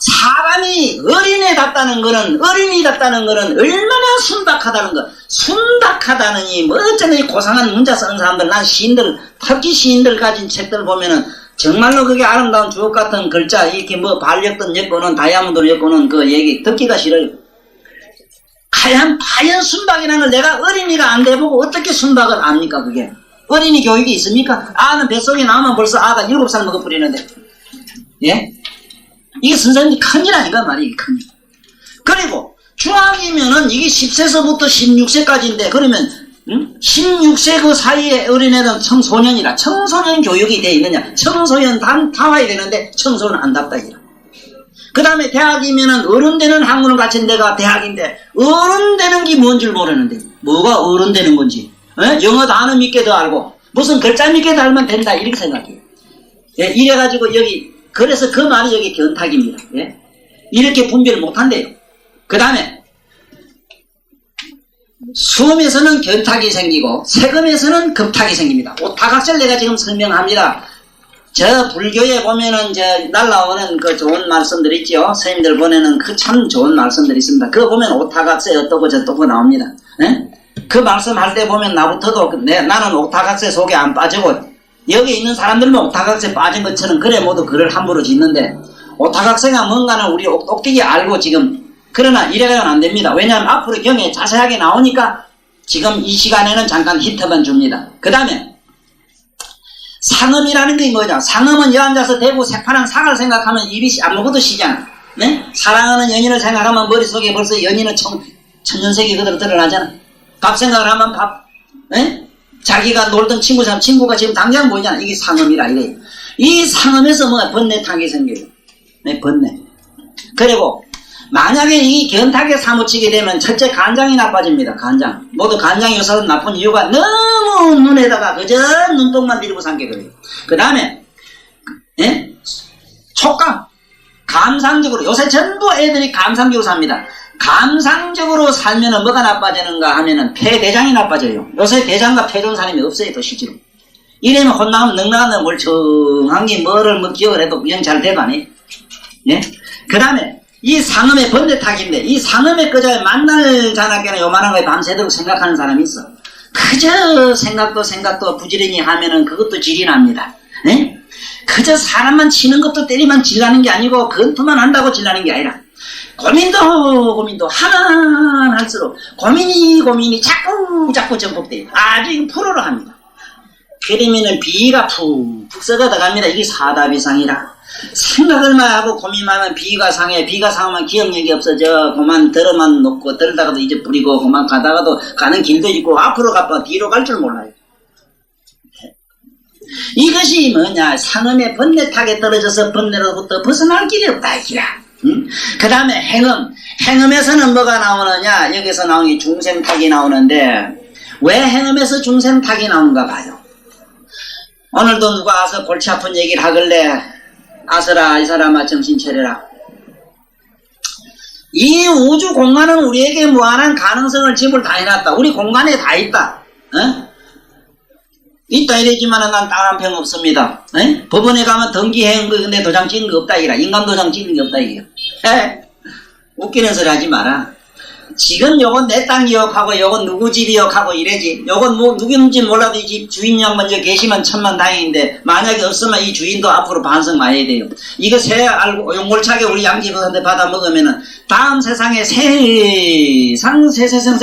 사람이 어린애답다는 거는 어린이답다는 거는 얼마나 순박하다는 거. 순박하다느니 뭐 어쩌면 이 고상한 문자 쓰는 사람들 난 시인들 특히 시인들 가진 책들 보면은 정말로 그게 아름다운 주옥 같은 글자 이렇게 뭐 반력든 엮어놓은 다이아몬드를 엮어놓은 그 얘기 듣기가 싫어요. 과연 순박이라는 걸 내가 어린이가 안 돼보고 어떻게 순박을 압니까 그게. 어린이 교육이 있습니까? 아는 뱃속에 나오면 벌써 아가 7살 먹어버리는데 예? 이게 선생님이 큰일 아닌가 말이에요. 큰일. 그리고 중학이면은 이게 10세서부터 16세까지인데 그러면 16세 그 사이에 어린애는 청소년이라 청소년 교육이 돼 있느냐. 청소년 다와야 되는데 청소는 안 답다 이라. 그 다음에 대학이면은 어른 되는 학문을 가진 데가 대학인데 어른 되는 게 뭔 줄 모르는데 뭐가 어른 되는 건지 영어 단어 믿게 더 알고 무슨 글자 믿게 더 알면 된다 이렇게 생각해요. 예, 이래가지고 여기 그래서 그 말이 여기 견탁입니다. 예? 이렇게 분별을 못한대요. 그 다음에 수음에서는 견탁이 생기고 세금에서는 급탁이 생깁니다. 오타각설 내가 지금 설명합니다. 저 불교에 보면은 날라오는 그 좋은 말씀들 있죠. 스님들 보내는 그 참 좋은 말씀들이 있습니다. 그거 보면 오타각세 어떠고 저떠고 나옵니다. 예? 그 말씀할 때 보면 나부터도 나는 오타각세 속에 안 빠지고 여기 있는 사람들은 오타각세 빠진 것처럼 그래 모두 글을 함부로 짓는데 오타각세가 뭔가는 우리 똑똑히 알고 지금 그러나 이래가면 안 됩니다. 왜냐하면 앞으로 경에 자세하게 나오니까 지금 이 시간에는 잠깐 힌트만 줍니다. 그 다음에 상음이라는 게 뭐냐. 상음은 여 앉아서 대구 새파란 사과를 생각하면 입이 아무것도 쉬잖아. 네? 사랑하는 연인을 생각하면 머릿속에 벌써 연인은 천년색이 그대로 드러나잖아. 밥 생각을 하면 밥. 네? 자기가 놀던 친구가 지금 당장 보이잖아. 이게 상음이라 이래요. 이 상음에서 뭐가 번뇌탁이 생겨요. 네, 번뇌. 그리고 만약에 이 견탁에 사무치게 되면 첫째 간장이 나빠집니다. 간장. 모두 간장 요소는 나쁜 이유가 너무 눈에다가 그저 눈동만 들이고 산게 그래요. 그 다음에 예? 촉감. 감상적으로 요새 전부 애들이 감상적으로 삽니다. 감상적으로 살면은 뭐가 나빠지는가 하면은 폐대장이 나빠져요. 요새 대장과 폐 좋은 사람이 없어요, 또 실제로. 이러면 혼나면 넉넉한 멀쩡한 게 뭐를 뭐 기억을 해도 영 잘 돼도 안 해. 예? 그 다음에 이 상음의 번뇌탁인데 이 상음의 그저 만날 자나깨나 요만한 거에 밤새도록 생각하는 사람이 있어. 그저 생각도 부지런히 하면은 그것도 질이 납니다. 예? 그저 사람만 치는 것도 때리만 질나는 게 아니고 건투만 한다고 질나는 게 아니라 고민도 하나 할수록 고민이 자꾸 전복돼요. 아주 프로로 합니다. 그러면은 비위가 푹 썩어 들어갑니다. 이게 사다비상이라. 생각을 만 하고 고민만 하면 비위가 상해. 비위가 상하면 기억력이 없어져. 그만 들어만 놓고 들다가도 이제 뿌리고 그만 가다가도 가는 길도 있고 앞으로 가봐 뒤로 갈 줄 몰라요. 이것이 뭐냐. 상음의 번뇌탁에 떨어져서 번뇌로부터 벗어날 길이 없다 이기라. 그 다음에 행음에서는 뭐가 나오느냐. 여기서 나오는 게 중생탁이 나오는데 왜 행음에서 중생탁이 나오는가 봐요. 오늘도 누가 와서 골치 아픈 얘기를 하길래 아서라 이 사람아 정신 차려라. 이 우주 공간은 우리에게 무한한 가능성을 집을 다 해놨다. 우리 공간에 다 있다. 있다 이러지만은 난 땅 한 평 없습니다. 법원에 가면 등기해온 거 근데 도장 찍은 거 없다 이라. 인감 도장 찍는 게 없다 이게요. 웃기는 소리 하지 마라. 지금 요건 내 땅 기억하고 요건 누구 집 기억하고 이래지. 요건 뭐 누구인지 몰라도 이 집 주인 양 먼저 계시면 천만 다행인데 만약에 없으면 이 주인도 앞으로 반성 많이 해야 돼요. 이거 새 알고 용골차게 우리 양집한테 받아 먹으면은 다음 세상에 세세생생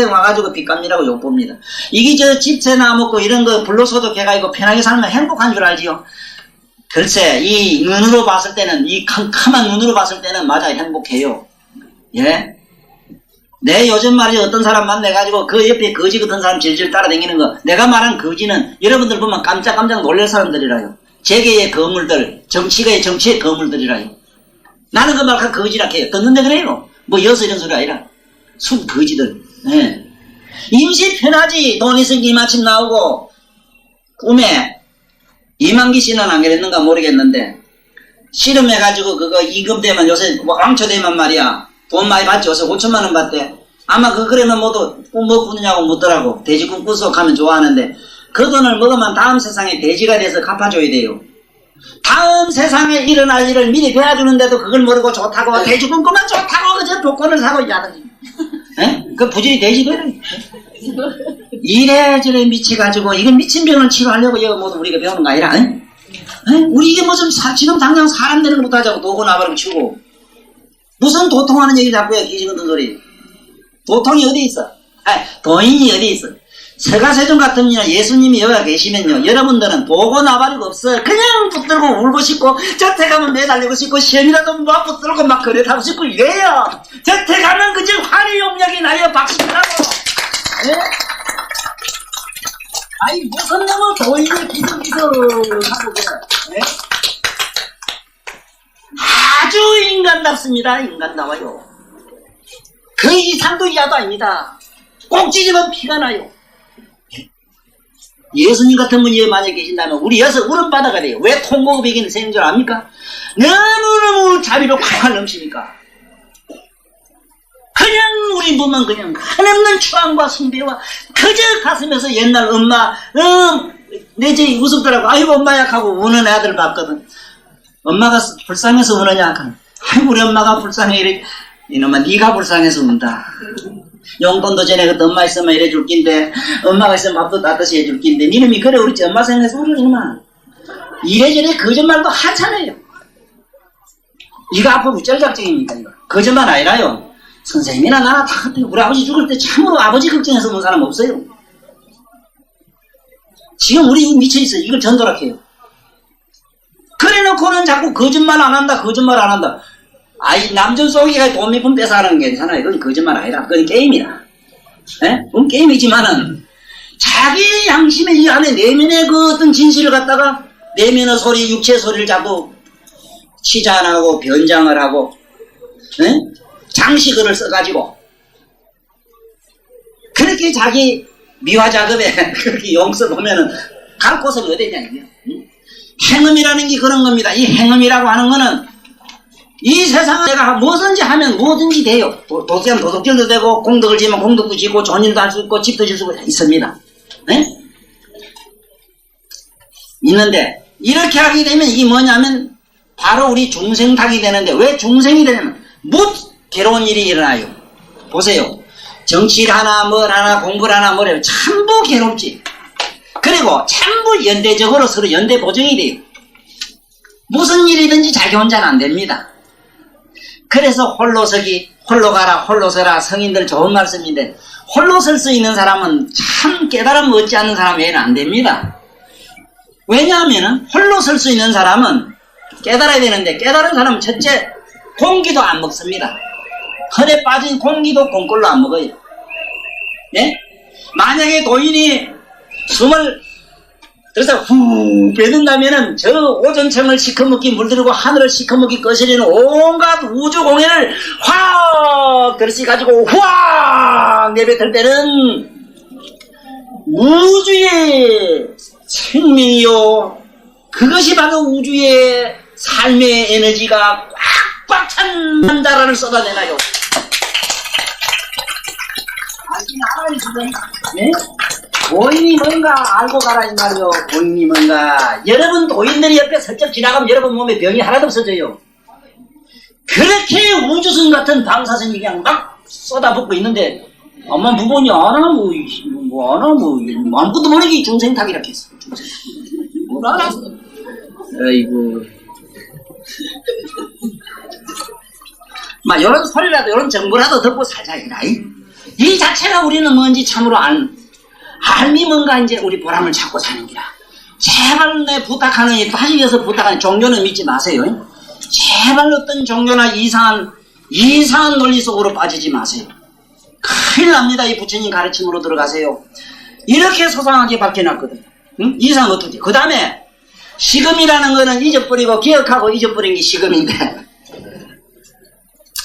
와가지고 빚값이라고 욕봅니다. 이게 저 집세 나먹고 이런 거 불로소득 해가지고 편하게 살면 행복한 줄 알지요. 글쎄 이 눈으로 봤을 때는 이 캄캄한 눈으로 봤을 때는 맞아 행복해요. 예. 내 요즘 말이 어떤 사람 만나가지고 그 옆에 거지 같은 사람 질질 따라다니는 거. 내가 말한 거지는 여러분들 보면 깜짝깜짝 놀랄 사람들이라요. 재계의 거물들, 정치의 거물들이라요. 나는 그 말과 거지라 해요. 듣는데 그래요. 뭐 여서 이런 소리 아니라 순 거지들. 예. 임시 편하지. 돈 있으니까 이마침 나오고. 꿈에 이만기 씨는 안 그랬는가 모르겠는데 씨름해가지고 그거 임금되면 요새 뭐 왕초되면 말이야 돈 많이 받지. 요새 5천만 원 받대. 아마 그러면 모두 꿈 뭐 꾸느냐고 묻더라고. 돼지 꿈 꾸서 가면 좋아하는데 그 돈을 먹으면 다음 세상에 돼지가 돼서 갚아줘야 돼요. 다음 세상에 일어날 일을 미리 배워주는데도 그걸 모르고 좋다고 돼지 꿈 꾸면 좋다고 그저 복권을 사고 있다든지. 그 부질이 돼지들이 이래저래 미쳐가지고 이거 미친 병을 치료하려고 이거 모두 우리가 배우는 거 아니라 우리 이게 뭐 좀 지금 당장 사람 되는 것부터 하자고 도고 나발을 치고 무슨 도통하는 얘기 자꾸 해. 기지 같은 소리. 도통이 어디 있어? 도인이 어디 있어? 서가세종 같은 예수님이 여기 계시면요 여러분들은 도고 나발이가 없어. 그냥 붙들고 울고 싶고 저태 가면 매달리고 싶고 시험이라도 막 붙들고 막 그래 하고 싶고 이래요. 저태 가면 그저 환희 용력이 나요. 박수하고. 아이 무슨 놈의 도인을 기성기성하고 그래. 아주 인간답습니다. 인간다워요. 그 이상도 이하도 아닙니다. 꼭 찢으면 피가 나요. 예수님 같은 분이 만약에 계신다면 우리 여기서 울음바다가 돼요. 왜 통곡비기는 생긴 줄 압니까? 너무너무 자비로 콱 넘치니까. 그냥 우리 보면 그냥 한없는 추앙과 숭배와 그저 가슴에서 옛날 엄마 내 제 우습더라고. 아이고 엄마 약하고 우는 애들 봤거든. 엄마가 불쌍해서 우느냐? 아이고 우리 엄마가 불쌍해. 이래. 이놈아 네가 불쌍해서 운다. 용돈도 전에 그때 엄마 있으면 이래줄 낀데 엄마가 있으면 밥도 따뜻이 해줄 낀데 니놈이 그래 우리 엄마 생각해서 우리 이놈아 이래저래 거짓말도 하찮아요. 이거 앞으로 쩔작정입니까? 이거 거짓말 아니라요. 선생님이나 나나 다 같아요. 우리 아버지 죽을 때 참으로 아버지 걱정해서 온 사람 없어요. 지금 우리 미쳐있어. 이걸 전도락해요. 그래놓고는 자꾸 거짓말 안 한다. 거짓말 안 한다. 아이 남전 속이가 돈 몇 푼 뺏어가는 게 괜찮아요. 그건 거짓말 아니라 그건 게임이다. 그건 게임이지만은 자기 양심의 이 안에 내면의 그 어떤 진실을 갖다가 내면의 소리 육체 소리를 자꾸 치잔하고 변장을 하고 장식어를 써가지고 그렇게 자기 미화작업에 그렇게 용서 보면은 갈 곳은 어디냐 이게. 행음이라는 게 그런 겁니다. 이 행음이라고 하는 거는 이 세상에 내가 무엇인지 하면 뭐든지 돼요. 도덕하면 도덕질도 되고 공덕을 지면 공덕도 지고 좋은 일도 할 수 있고 집도 질 수 있습니다. 있는데 이렇게 하게 되면 이게 뭐냐면 바로 우리 중생탁이 되는데 왜 중생이 되냐면 못 괴로운 일이 일어나요. 보세요. 정치를 하나 뭘 하나 공부를 하나 뭘 해요. 참부 괴롭지. 그리고 참부 연대적으로 서로 연대 보정이 돼요. 무슨 일이든지 자기 혼자는 안 됩니다. 그래서 홀로 서기, 홀로 가라, 홀로 서라 성인들 좋은 말씀인데 홀로 설 수 있는 사람은 참 깨달음 얻지 않는 사람 외에는 안 됩니다. 왜냐하면 홀로 설 수 있는 사람은 깨달아야 되는데 깨달은 사람은 첫째 공기도 안 먹습니다. 혈에 빠진 공기도 공꼴로 안 먹어요. 예? 만약에 도인이 숨을 그래서 후 빼든다면은 저 오존청을 시커멓게 물들이고 하늘을 시커멓게 거스리는 온갖 우주 공해를 확 들이시 가지고 확 내뱉을 때는 우주의 생명이요 그것이 바로 우주의 삶의 에너지가 꽉꽉 찬 남자라를 쏟아내나요. 알긴 알아요 지금. 네? 도인이 뭔가 알고 가라 이 말이요. 도인이 뭔가 여러분 도인들이 옆에 슬쩍 지나가면 여러분 몸에 병이 하나도 없어져요. 그렇게 우주선 같은 방사선이 그냥 막 쏟아붓고 있는데 엄마 부모니 아나 뭐 아나 뭐 아무것도 모르게 중생탁이라 했어. 뭘 알았어. 아이고 막 요런 소리라도 요런 정보라도 듣고 살자 이 자체가 우리는 뭔지 참으로 알미 뭔가 이제 우리 보람을 찾고 사는 기라. 제발 내 부탁하는 일, 다시 이어서 부탁하는 종교는 믿지 마세요. 제발 어떤 종교나 이상한 논리 속으로 빠지지 마세요. 큰일 납니다. 이 부처님 가르침으로 들어가세요. 이렇게 소상하게 바뀌어놨거든. 응? 이상 어떻게? 그 다음에 시금이라는 거는 잊어버리고 기억하고 잊어버린 게 시금인데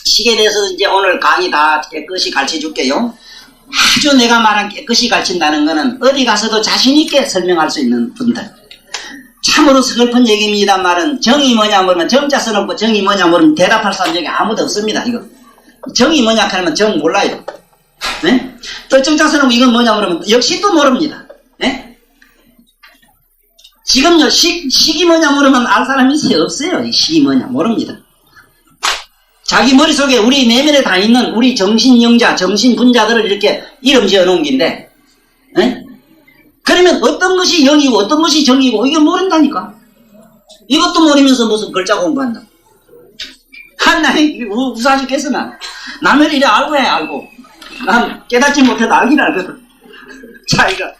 시계에 대해서 이제 오늘 강의 다 깨끗이 가르쳐 줄게요. 아주 내가 말한 깨끗이 가르친다는 것은 어디 가서도 자신있게 설명할 수 있는 분들. 참으로 슬픈 얘기입니다. 말은 정이 뭐냐 물으면 정자 써놓고 정이 뭐냐 물으면 대답할 사람 여기 아무도 없습니다. 이거 정이 뭐냐 하면 정 몰라요. 네? 또 정자 써놓고 이건 뭐냐 물으면 역시 또 모릅니다. 네? 지금요 식이 뭐냐 물으면 알 사람이 없어요. 이 식이 뭐냐 모릅니다. 자기 머릿속에 우리 내면에 다 있는 우리 정신영자, 정신분자들을 이렇게 이름 지어 놓은 긴데, 네? 그러면 어떤 것이 영이고 어떤 것이 정이고 이게 모른다니까. 이것도 모르면서 무슨 글자 공부한다. 하나님 우사 죽겠어 나. 남을 이래 알고 해 알고. 난 깨닫지 못해도 알긴 알거든. 자 이거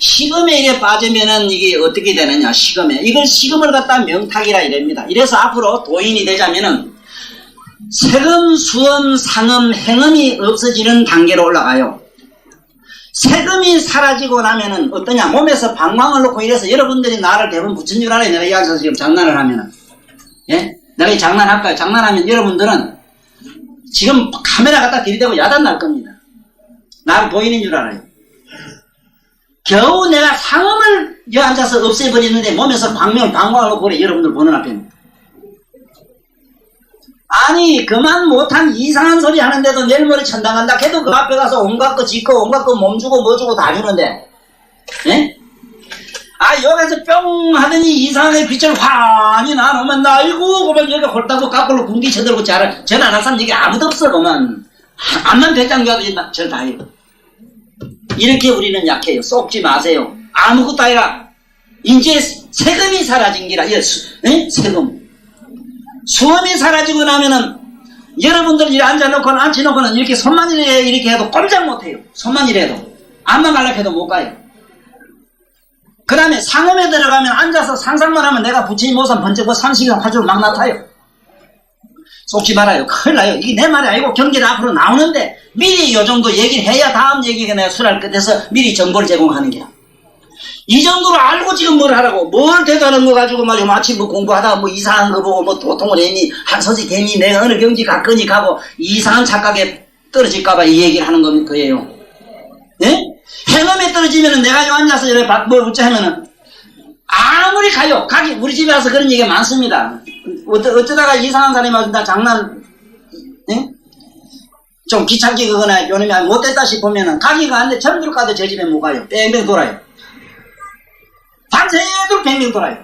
식음에 이래 빠지면은 이게 어떻게 되느냐 식음에. 이걸 식음을 갖다 명탁이라 이랍니다. 이래서 앞으로 도인이 되자면은 세금, 수음, 상음, 행음이 없어지는 단계로 올라가요. 세금이 사라지고 나면은 어떠냐? 몸에서 방광을 놓고 이래서 여러분들이 나를 대부분 붙인 줄 알아요. 내가 이 앉아서 지금 장난을 하면은. 예? 내가 이 장난할까요? 장난하면 여러분들은 지금 카메라 갖다 들이대고 야단 날 겁니다. 나를 보이는 줄 알아요. 겨우 내가 상음을 여 앉아서 없애버리는데 몸에서 방광을 놓고 그래. 여러분들 보는 앞에는. 아니 그만 못한 이상한 소리 하는데도 내일 모레 천당한다 해도 그 앞에 가서 온갖 거 짓고 온갖 거 몸 주고 뭐 주고 다 주는데 예? 아 여기서 뿅 하더니 이상하게 빛을 환히 나누면 나 아이고 그만 여기 홀다고 까불로 군기 쳐들고 전화 안 할 사람 여기 아무도 없어 그만 암만 배짱 줘도 절 다 해요. 이렇게 우리는 약해요. 쏙지 마세요. 아무것도 아니라 이제 세금이 사라진 기라 예? 세금 수음이 사라지고 나면은 여러분들 이렇게 앉아놓고는 앉혀놓고는 이렇게 손만 이렇게 해도 꼼짝 못해요. 손만 이래도 암만 갈락해도 못 가요. 그 다음에 상음에 들어가면 앉아서 상상만 하면 내가 부처님 모습 번쩍 상식이랑 화두로 막 나타요. 속지 말아요. 큰일 나요. 이게 내 말이 아니고 경계를 앞으로 나오는데 미리 요 정도 얘기를 해야 다음 얘기가 내가 수랄 끝에서 미리 정보를 제공하는 게야. 이 정도로 알고 지금 뭘 하라고 뭘 대단한 거 가지고 마치 뭐 공부하다가 뭐 이상한 거 보고 뭐 도통을 했니 한 소식 했니 내가 어느 경지 가거니 가고 이상한 착각에 떨어질까봐 이 얘기를 하는 거예요. 예? 행음에 떨어지면은 내가 요 앉아서 이렇게 뭐 어쩌 하면은 아무리 가요 가기 우리 집에 와서 그런 얘기가 많습니다. 어쩌다가 이상한 사람이 와서 장난 예? 좀 귀찮게 그거나 요놈이 못됐다 싶으면은 가기가 안 돼 전부로 가도 제 집에 못 가요. 뺑뺑 돌아요. 밤새도록 뱅뱅 돌아요.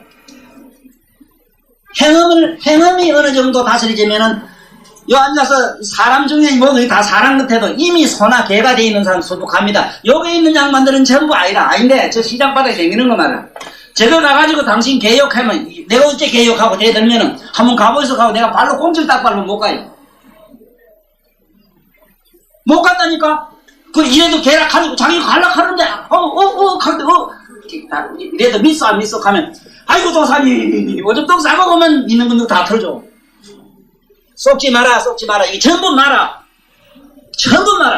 행음이 어느 정도 다스리지면은 요 앉아서 사람 중에 모두 다 사람 같아도 이미 소나 개가 돼 있는 사람 소독합니다. 여기 있는 양반들은 전부 아닌데 저 시장 바닥에 생기는 거 말이야. 제가 가가지고 당신 개욕하면 내가 어째 개욕하고 대들면은 한번 가보이소 가고 내가 발로 꽁칠 딱 밟으면 못 가요. 못 간다니까. 그 이래도 개라 가지고 자기가 갈락하는데 이래도 미소 안 미소 하면 아이고 조사님 오줌똥 싸고 오면 있는 분들 다 털죠. 쏙지 마라 이게 전부 마라.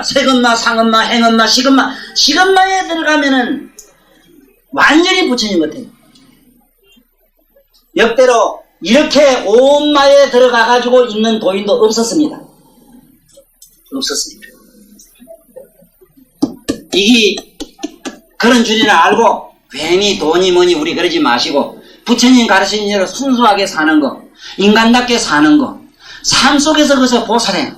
세금마 상금마 행금마 시금마에 들어가면은 완전히 부처님 같아요. 역대로 이렇게 온마에 들어가가지고 있는 도인도 없었습니다. 이게 그런 줄이나 알고 괜히 돈이 뭐니 우리 그러지 마시고 부처님 가르치신 대로 순수하게 사는 거 인간답게 사는 거 삶 속에서 그저 보살해.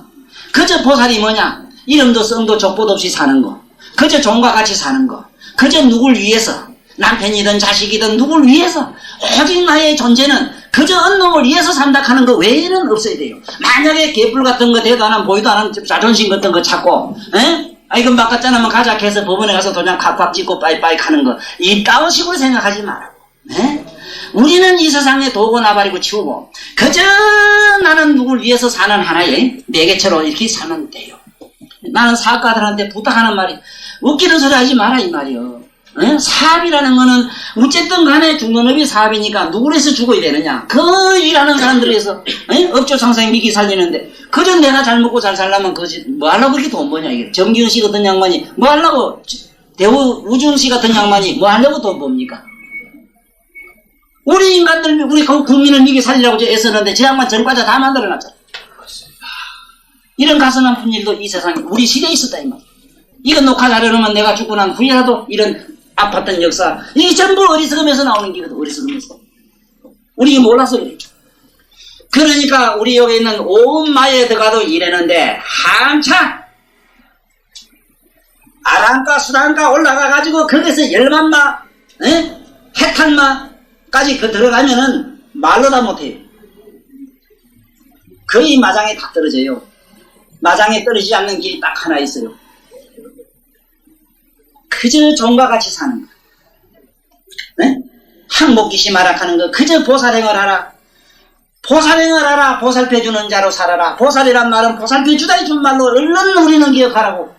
그저 보살이 뭐냐 이름도 성도 족보도 없이 사는 거 그저 종과 같이 사는 거 그저 누굴 위해서 남편이든 자식이든 누굴 위해서 오직 나의 존재는 그저 어느 놈을 위해서 산다 하는 거 외에는 없어야 돼요. 만약에 개뿔 같은 거 대도 안 하면 보이도 안 하는 자존심 같은 거 찾고 이건 바꿨잖아 하면 가자 해서 법원에 가서 도장 칵칵 찍고 빠이빠이 하는 거 이따운 식으로 생각하지 마라. 우리는 이 세상에 도고 나발이고 치우고 그저 나는 누굴 위해서 사는 하나의 매개체로 이렇게 살면 돼요. 나는 사학가들한테 부탁하는 말이 웃기는 소리 하지 마라 이 말이요. 사업이라는 거는 어쨌든 간에 중론업이 사업이니까 누구를 해서 죽어야 되느냐 그 일하는 사람들을 해서 업조 상생에 미기 살리는데 그저 내가 잘 먹고 잘 살려면 그지 뭐 하려고 그렇게 돈 버냐 이게. 정기훈 씨 같은 양반이 뭐 하려고 대우 우중 씨 같은 양반이 뭐 하려고 돈 법니까? 우리 인간들 우리 국민을 미기 살리라고 애쓰는데 제 양반 전과자 다 만들어놨잖아. 이런 가슴 아픈 일도 이 세상에 우리 시대에 있었다 이 말이야. 이거 녹화 자료로만 내가 죽고 난 후에라도 이런 아팠던 역사, 이게 전부 어리석으면서 나오는 게거든. 어리석으면서. 우리 몰라서 그래. 그러니까 우리 여기 있는 온 마에 들어가도 이래는데 한참 아랑가 수단가 올라가가지고 거기서 열만마, 해탄마까지 그 들어가면은 말로 다 못해요. 거의 마장에 다 떨어져요. 마장에 떨어지지 않는 길이 딱 하나 있어요. 그저 종과 같이 사는 거. 네? 항목기시 마락하는 거. 그저 보살행을 하라. 보살행을 하라. 보살펴주는 자로 살아라. 보살이란 말은 보살펴주다 해준 말로 얼른 우리는 기억하라고.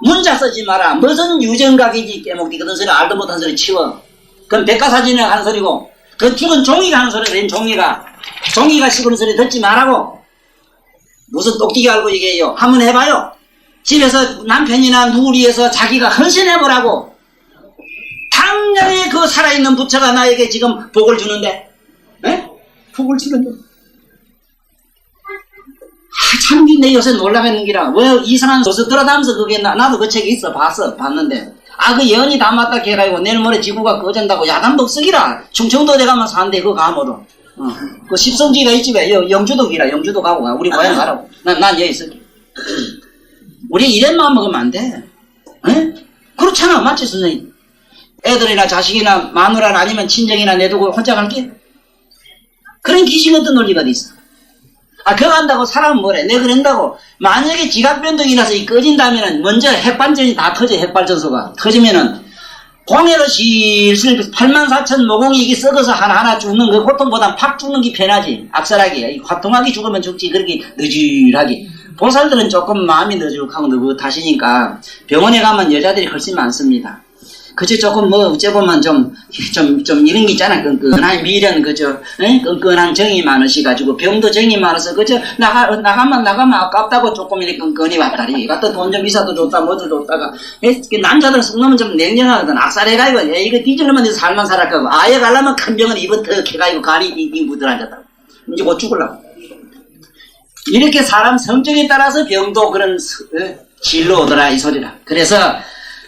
문자 쓰지 마라. 무슨 유전각이지 깨먹기 그런 소리 알도 못한 소리 치워. 그건 백과사진이라 하는 소리고 그 죽은 종이가 하는 소리. 낸 종이가 씹은 소리 듣지 말라고. 무슨 똑띠기 알고 얘기해요. 한번 해봐요. 집에서 남편이나 누구를 위해서 자기가 헌신해보라고. 당연히 그 살아있는 부처가 나에게 지금 복을 주는데, 에? 복을 주는데. 참, 내 요새 놀라겠는 기라. 왜 이상한 소설 들어다면서 그게 나도 그 책이 있어. 봤는데. 그 연이 다 맞다 해가지고 내일 모레 지구가 꺼진다고 야단복 쓰기라. 충청도에 가면 산대, 그 감으로. 그 십성지가 있지 왜? 영주도기라. 영주도 가고 가. 우리 고향 가라고. 난 여기 있을게. 우리 이랬만 먹으면 안 돼. 에? 그렇잖아. 맞지, 선생님? 애들이나 자식이나 마누라나 아니면 친정이나 내두고 혼자 갈게? 그런 귀신 같은 논리가 어디 있어? 그거 한다고 사람은 뭐래? 내 그런다고. 만약에 지각변동이 나서 꺼진다면은 먼저 핵발전이 다 터져, 핵발전소가. 터지면은 공해로 실실 84,000 모공이 이게 썩어서 하나하나 죽는 그 고통보단 팍 죽는 게 편하지. 악랄하게. 화통하게 죽으면 죽지. 그렇게 느질하게. 보살들은 조금 마음이 느죽하고 느긋하시니까 병원에 가면 여자들이 훨씬 많습니다. 그저 조금 어째보면 좀 이런 게 있잖아. 끈끈한 미련, 끈끈한 정이 많으시가지고, 병도 정이 많아서, 나가면 아깝다고 조금 이렇게 끈끈이 왔다리. 갖다 돈 좀 비싸도 줬다, 뭐도 줬다가, 남자들 속놈은 좀 냉정하거든. 악살해가지고, 이거 뒤질러면 살만 살았고, 아예 가려면 큰 병은 입은 턱 해가지고, 간이 묻어앉았다. 이제 곧 죽으려고. 이렇게 사람 성격에 따라서 병도 그런 질로 오더라, 이 소리라. 그래서,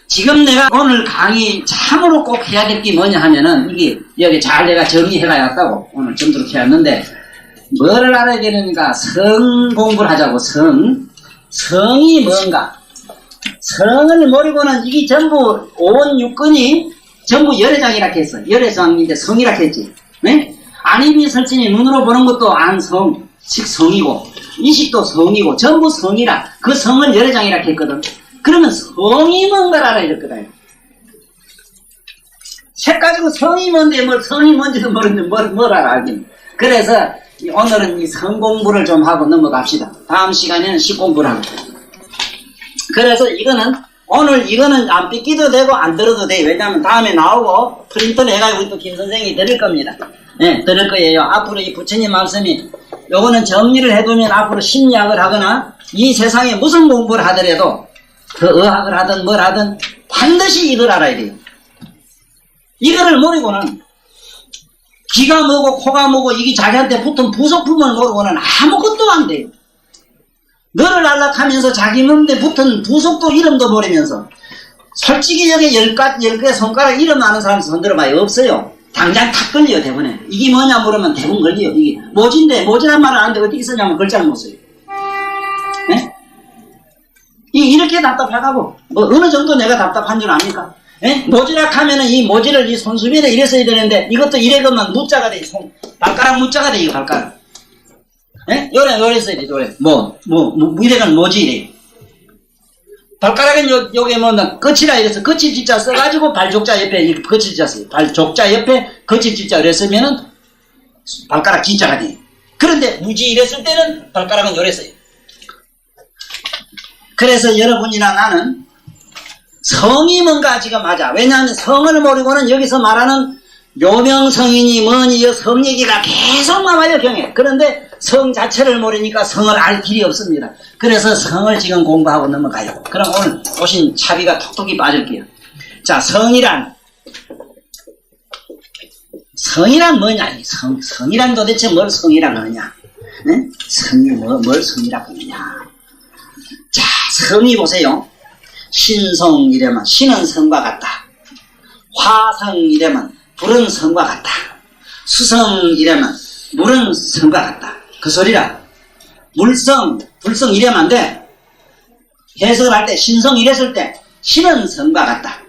지금 내가 오늘 강의 참으로 꼭 해야 될 게 뭐냐 하면은, 이게, 여기 잘 내가 정리해가야 했다고, 오늘 점수로 해왔는데, 뭐를 알아야 되는가? 성 공부를 하자고, 성이 뭔가? 성을 모르고는 이게 전부, 온 육근이 전부 열애장이라 했어. 열애장인데 성이라 했지. 네? 안입이 설진이 눈으로 보는 것도 안성, 즉 성이고, 인식도 성이고, 전부 성이라. 그 성은 열애장이라 했거든. 그러면 성이 뭔가를 알아야 될 거다. 책 가지고 성이 뭔데 성이 뭔지도 모르는데 뭘 알긴. 그래서 오늘은 이 성 공부를 좀 하고 넘어갑시다. 다음 시간에는 시 공부를 하고. 그래서 오늘 이거는 안 삐끼도 되고 안 들어도 돼. 왜냐하면 다음에 나오고 프린트를 해가지고 우리 또 김 선생님이 들을 겁니다. 네, 들을 거예요. 앞으로 이 부처님 말씀이 요거는 정리를 해두면 앞으로 심리학을 하거나 이 세상에 무슨 공부를 하더라도 그 의학을 하든 뭘 하든 반드시 이걸 알아야 돼요. 이거를 모르고는 귀가 뭐고 코가 뭐고 이게 자기한테 붙은 부속품을 모르고는 아무것도 안 돼요. 너를 안락하면서 자기 몸에 붙은 부속도 이름도 모르면서 솔직히 여기 10개 손가락 이름 아는 사람 손들어봐요. 없어요. 당장 탁 걸려요. 대본에. 이게 뭐냐 물으면 대본 걸려요. 이게 모지인데 모지란 말을 아는데 어떻게 쓰냐면 글자를 못 써요. 네? 이렇게 답답하다고. 어느 정도 내가 답답한 줄 압니까? 모지락 하면은 이 모지를 이 손수변에 이래 써야 되는데 이것도 이래것만 무자가 돼. 발가락 무자가 돼. 이 발가락. 요래 써야 돼. 요래. 이래건 모지 이래. 발가락은 요게 끝이라 이래서 끝이 진짜 써가지고 발족자 옆에 이 끝이 진짜 써요. 발족자 옆에 끝이 진짜 이랬으면은 발가락 진짜가 돼. 그런데 무지 이랬을 때는 발가락은 요래 써요. 그래서 여러분이나 나는 성이 뭔가 지금 하자. 왜냐하면 성을 모르고는 여기서 말하는 요명성이니 뭐니 성 얘기가 계속 나와요. 경에. 그런데 성 자체를 모르니까 성을 알 길이 없습니다. 그래서 성을 지금 공부하고 넘어가요. 그럼 오늘 오신 차비가 톡톡히 빠질게요. 자, 성이란 뭐냐? 성이란 도대체 뭘 성이라고 하느냐? 네? 성이 뭘 성이라고 하느냐? 자, 성이 보세요. 신성이라면 신은 성과 같다. 화성이라면 불은 성과 같다. 수성이라면 물은 성과 같다. 그 소리라. 물성, 불성 이래면 안 돼. 해석을 할 때 신성 이랬을 때 신은 성과 같다.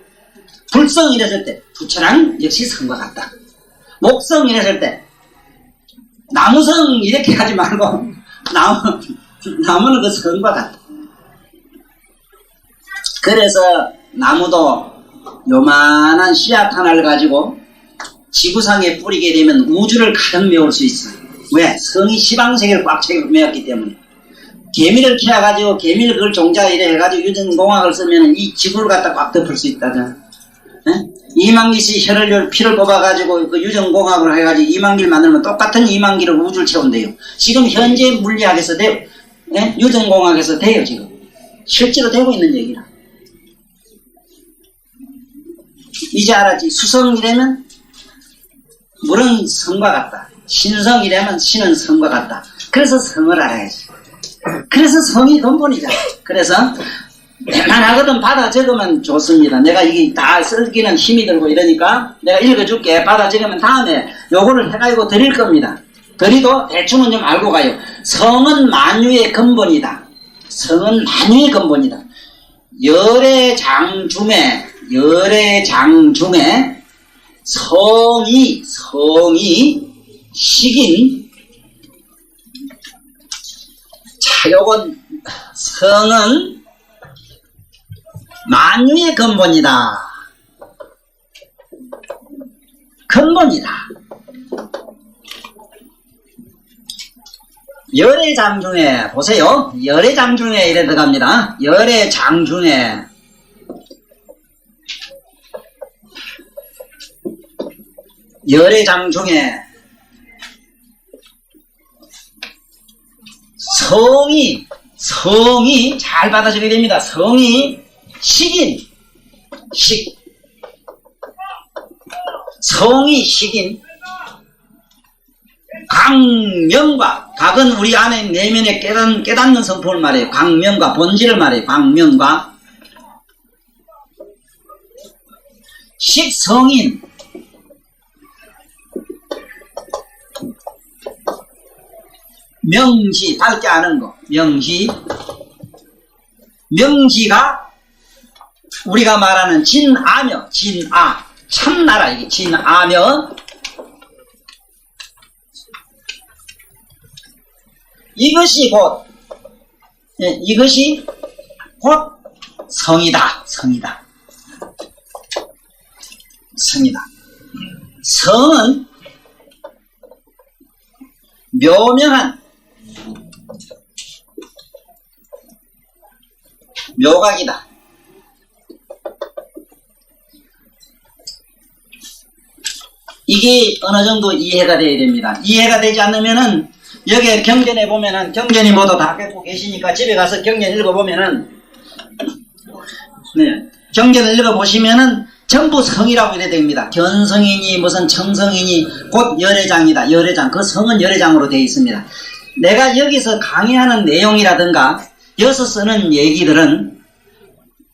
불성 이랬을 때 부처랑 역시 성과 같다. 목성 이랬을 때 나무성 이렇게 하지 말고 나무는 그 성과 같다. 그래서 나무도 요만한 씨앗 하나를 가지고 지구상에 뿌리게 되면 우주를 가득 메울 수 있어. 왜? 성이 시방세계를 꽉 메웠기 때문에. 개미를 키워가지고 개미를 그걸 종자 이래 해가지고 유전공학을 쓰면 이 지구를 갖다 꽉 덮을 수 있다잖아. 이만기씩 혈을 피를 뽑아가지고 그 유전공학을 해가지고 이만기를 만들면 똑같은 이만기를 우주를 채운대요. 지금 현재 물리학에서 돼요. 유전공학에서 돼요. 지금 실제로 되고 있는 얘기라. 이제 알았지. 수성이라면 물은 성과 같다. 신성이라면 신은 성과 같다. 그래서 성을 알아야지. 그래서 성이 근본이잖아. 그래서 대단하거든. 받아 적으면 좋습니다. 내가 이게 다 쓰기는 힘이 들고 이러니까 내가 읽어줄게. 받아 적으면 다음에 요거를 해가지고 드릴 겁니다. 드리도 대충은 좀 알고 가요. 성은 만유의 근본이다. 성은 만유의 근본이다. 열애장 중에 성이 식인. 자, 요건 성은 만유의 근본이다. 근본이다. 열애장 중에 보세요. 열애장 중에 이래 들어갑니다. 열애장 중에 성이 잘 받아주게 됩니다. 성이 식인 성이 식인 광명과, 각은 우리 안에 내면에 깨닫는 성품을 말해요. 광명과 본질을 말해요. 광명과 식성인 명시, 밝게 아는 거. 명시가 우리가 말하는 진아며, 참나라, 이게 진아며, 이것이 곧 성이다. 성은 묘명한 묘각이다. 이게 어느 정도 이해가 돼야 됩니다. 이해가 되지 않으면은 여기 경전에 보면은, 경전이 모두 다 갖고 계시니까 집에 가서 경전 읽어보면은, 경전을 읽어보시면은 전부 성이라고 이래 됩니다. 견성이니 무슨 청성이니 곧 열애장이다. 열애장. 그 성은 열애장으로 되어 있습니다. 내가 여기서 강의하는 내용이라든가 여기서 쓰는 얘기들은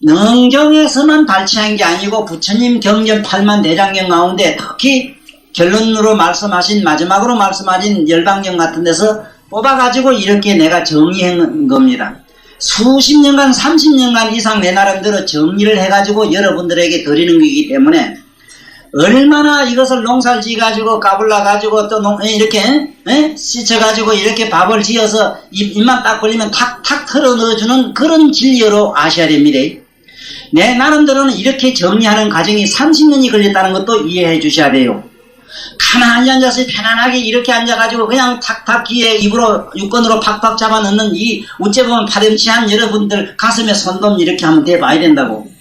능경에서만 발췌한 게 아니고 부처님 경전 8만 대장경 가운데 특히 결론으로 말씀하신, 마지막으로 말씀하신 열방경 같은 데서 뽑아가지고 이렇게 내가 정리한 겁니다. 수십 년간, 30년간 이상 내 나름대로 정리를 해가지고 여러분들에게 드리는 거기 때문에 얼마나 이것을 농사를 지어가지고 까불러가지고 또 이렇게 씻어가지고 이렇게 밥을 지어서 입만 딱 벌리면 탁탁 털어 넣어주는 그런 진리로 아셔야 됩니다. 내 나름대로는 이렇게 정리하는 과정이 30년이 걸렸다는 것도 이해해 주셔야 돼요. 가만히 앉아서 편안하게 이렇게 앉아가지고 그냥 탁탁 귀에 입으로 육건으로 팍팍 잡아넣는 이 어째 보면 파렴치한 여러분들 가슴에 손좀 이렇게 한번 대봐야 된다고.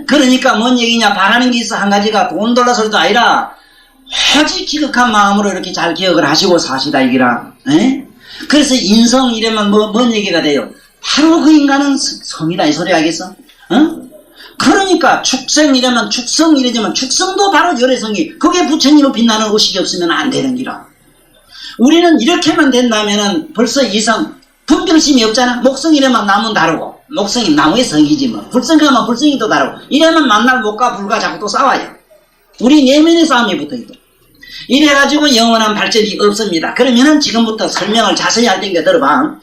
그러니까 뭔 얘기냐, 바라는 게 있어. 한 가지가 돈 돌라 소리도 아니라 오직 기극한 마음으로 이렇게 잘 기억을 하시고 사시다 이기라. 그래서 인성 이러면 뭔 얘기가 돼요? 바로 그 인간은 성이다 이 소리 알겠어? 그러니까 축생이라면 축성이라면 축성도 바로 열애성이, 그게 부처님을 빛나는 의식이 없으면 안 되는 기라. 우리는 이렇게만 된다면은 벌써 이성 분별심이 없잖아. 목성이라면 남은 다르고 목성이 나무의 성이지 뭐. 불성하면 불성이 또 다르고. 이러면 만날 못가 불가 자꾸 또 싸워요. 우리 내면의 싸움이 붙어있고. 이래가지고 영원한 발전이 없습니다. 그러면은 지금부터 설명을 자세히 할 테니까 들어봐.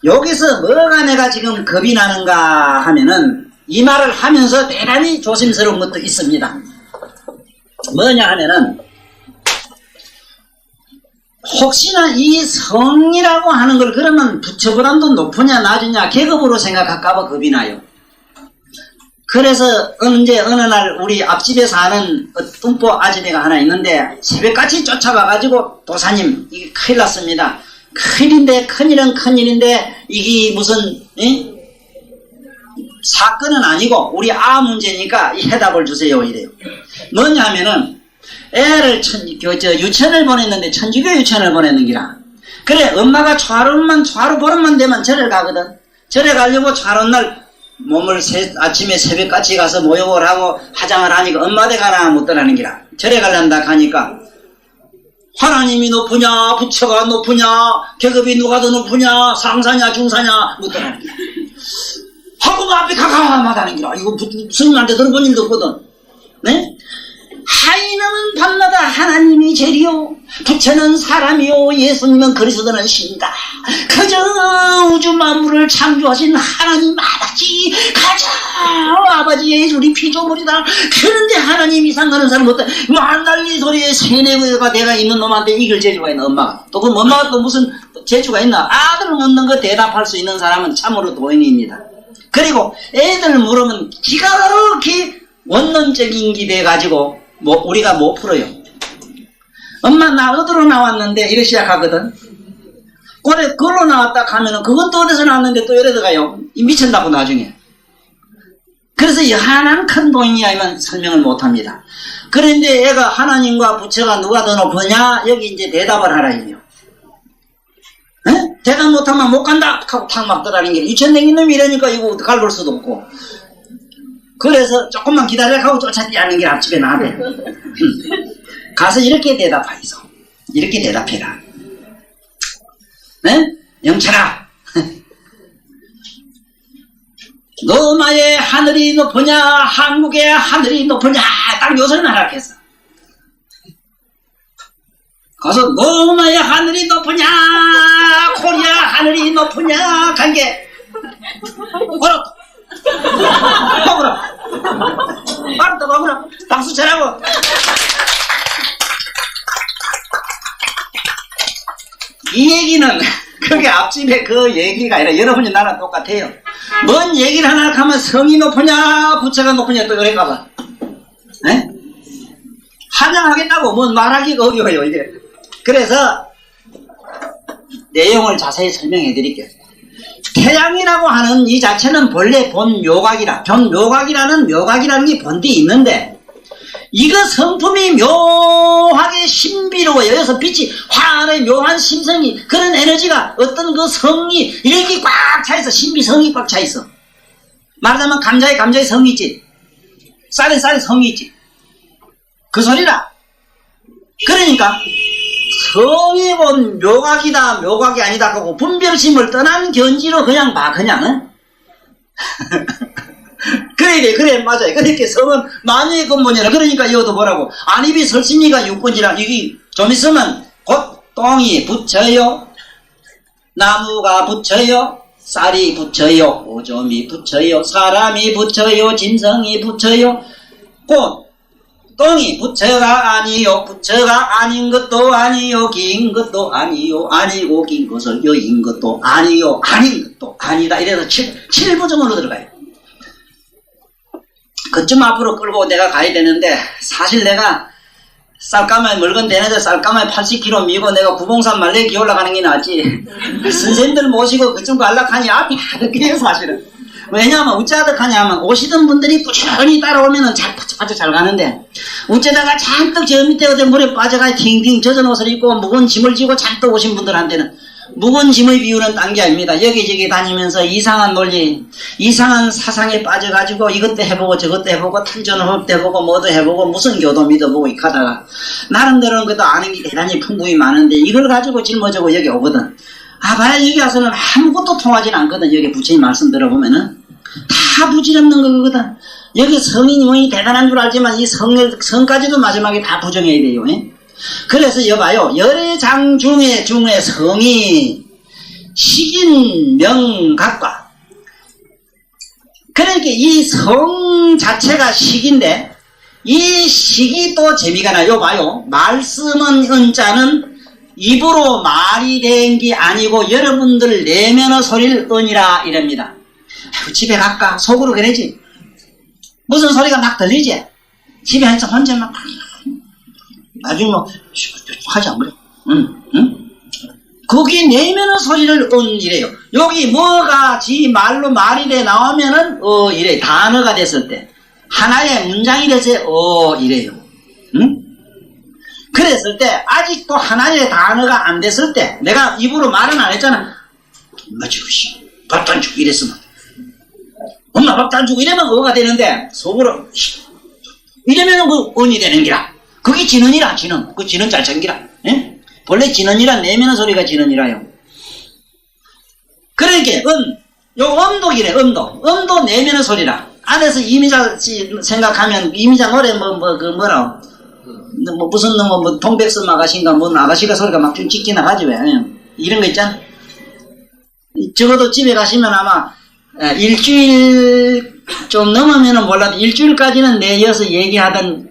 여기서 뭐가 내가 지금 겁이 나는가 하면은 이 말을 하면서 대단히 조심스러운 것도 있습니다. 뭐냐 하면은 혹시나 이 성이라고 하는 걸 그러면 부처보다도 높으냐 낮으냐 계급으로 생각할까봐 겁이 나요. 그래서 언제 어느 날 우리 앞집에 사는 뚱보 아줌매가 하나 있는데 새벽같이 쫓아가가지고 도사님 이게 큰일 났습니다. 큰일인데 큰일은 큰일인데 이게 무슨 사건은 아니고 우리 문제니까 이 해답을 주세요 이래요. 뭐냐 하면은 애를 유치원을 보냈는데 천주교 유치원을 보냈는 기라. 그래 엄마가 좌로 보름만 되면 절을 가거든. 절에 가려고 좌로날 몸을 아침에 새벽같이 가서 모욕을 하고 화장을 하니까 엄마대 가나 못 떠나는 기라. 절에 가려다 가니까 하나님이 높으냐 부처가 높으냐 계급이 누가 더 높으냐 상사냐 중사냐 못 떠나는 기라. 하고 앞에 가가마다는 기라. 이거 스님한테 들어본 일도 없거든. 네? 하이놈은 밤마다 하나님이 제리요 부처는 사람이요 예수님은 그리스도는 신이다. 그저 우주 만물을 창조하신 하나님 아버지 가자 아버지 예수리 피조물이다. 그런데 하나님 이상 그런 사람 못해. 만달리 소리에 세뇌가 내가 있는 놈한테 이길 재주가 있는 엄마가 또 그럼 엄마가 또 무슨 재주가 있나. 아들 묻는 거 대답할 수 있는 사람은 참으로 도인입니다. 그리고 애들 물으면 기가 그렇게 원론적인 게 돼가지고 우리가 못 풀어요. 엄마 나 어디로 나왔는데 이래 시작하거든. 그래 그걸로 나왔다 하면은 그것도 어디서 나왔는데 또 이래 들어가요. 미친다고 나중에. 그래서 여한한 큰 도인이야만 설명을 못합니다. 그런데 애가 하나님과 부처가 누가 더 높으냐 여기 이제 대답을 하라 이래요. 대답 못하면 못 간다 하고 탁 막 떠다니는 게 유천댕긴 놈이 이러니까 이거 갈볼 수도 없고. 그래서 조금만 기다려 하고 쫓아뛰는 게 앞집에 나대. 가서 이렇게 대답하이소. 이렇게 대답해라. 네? 영철아. 너마의 하늘이 높으냐 한국의 하늘이 높으냐 딱 요소를 하라 했어. 가서 너마의 하늘이 높으냐 코리아 하늘이 높으냐 간게 뭐라 먹으라. 알았다 먹으라. 박수 쳐라고. 이 얘기는 그게 앞집에 그 얘기가 아니라 여러분이 나랑 똑같아요. 뭔 얘기를 하나 하면 성이 높으냐 부처가 높으냐 또 이럴까봐 환영하겠다고 뭔 말하기가 어려워요 이게. 그래서 내용을 자세히 설명해 드릴게요. 태양이라고 하는 이 자체는 본래 묘각이라는 게 본디 있는데 이거 성품이 묘하게 신비로워요. 여기서 빛이 화안의 묘한 심성이 그런 에너지가 어떤 그 성이 이렇게 꽉 차있어. 신비성이 꽉 차있어. 말하자면 감자에 성이 있지. 쌀에 성이 있지. 그 소리라. 그러니까 성이고 묘각이다 묘각이 아니다 하고 분별심을 떠난 견지로 그냥 봐 그냥. 그래 맞아요. 그렇게 성은 만유의 근본이라. 그러니까 이것도 뭐라고 안입이 설심이가 육군이라. 이게 좀 있으면 곧 똥이 붙여요 나무가 붙여요 쌀이 붙여요 오줌이 붙여요 사람이 붙여요 짐승이 붙여요. 곧 똥이 부처가 아니요 부처가 아닌 것도 아니요 긴 것도 아니요 아니고 긴 것을 여인 것도 아니요 아닌 것도 아니다. 이래서 7부정으로 들어가요. 그쯤 앞으로 끌고 내가 가야 되는데 사실 내가 쌀가마에 물건 대는데 쌀가마에 80kg 미고 내가 구봉산 말레기 올라가는 게 낫지. 선생님들 모시고 그쯤 갈락하니 앞이 하득해요 사실은. 왜냐하면 어찌하득하냐 하면 오시던 분들이 꾸준히 따라오면은 아주 잘 가는데 어쩌다가 잔뜩 저 밑에 어디 물에 빠져가 팅팅 젖은 옷을 입고 무거운 짐을 지고 잔뜩 오신 분들한테는 무거운 짐의 비유는 딴 게 아닙니다. 여기저기 다니면서 이상한 논리 이상한 사상에 빠져가지고 이것도 해보고 저것도 해보고 탈전호흡도 해보고 뭐도 해보고 무슨 교도 믿어보고 이렇게 하다가 나름대로는 그래도 아는 게 대단히 풍부히 많은데 이걸 가지고 짊어지고 여기 오거든. 봐야 여기 와서는 아무것도 통하진 않거든. 여기 부처님 말씀 들어보면은 다 부질없는 거거든. 여기 성인이 뭐니 대단한 줄 알지만 이 성까지도 마지막에 다 부정해야 돼요. 예? 그래서 여봐요. 열애장 중에 성이 식인 명각과, 그러니까 이 성 자체가 식인데 이 식이 또 재미가 나요. 봐요. 말씀은 은자는 입으로 말이 된 게 아니고 여러분들 내면의 소리를 은이라 이랍니다. 아이고, 집에 갈까? 속으로 그러지. 무슨 소리가 막 들리지? 집에 앉아서 혼자 막 나중에 뭐 하지 안 그래? 응? 거기 내면의 소리를 이래요. 여기 뭐가 지 말로 말이 돼 나오면은 이래. 단어가 됐을 때 하나의 문장이 돼서 이래요. 응? 그랬을 때 아직도 하나의 단어가 안 됐을 때 내가 입으로 말은 안 했잖아. 엄마 주시 밥도 안 주고 이랬으면 엄마 밥도 안 주고 이러면 어가 되는데 속으로 이러면 그 은이 되는 기라. 그게 진언이라. 진언. 그 진언 잘 챙기라. 예? 원래 진언이란 내면의 소리가 진언이라요. 그러니까 요 음도기래. 음도 내면의 소리라. 안에서 이미자 생각하면 이미자 노래 뭐라 무슨 동백섬 아가씨인가 아가씨가 소리가 막 좀 찍기 나가지 왜 이런 거 있잖아. 적어도 집에 가시면 아마 일주일 좀 넘으면은 몰라도 일주일까지는 내이어서 얘기하던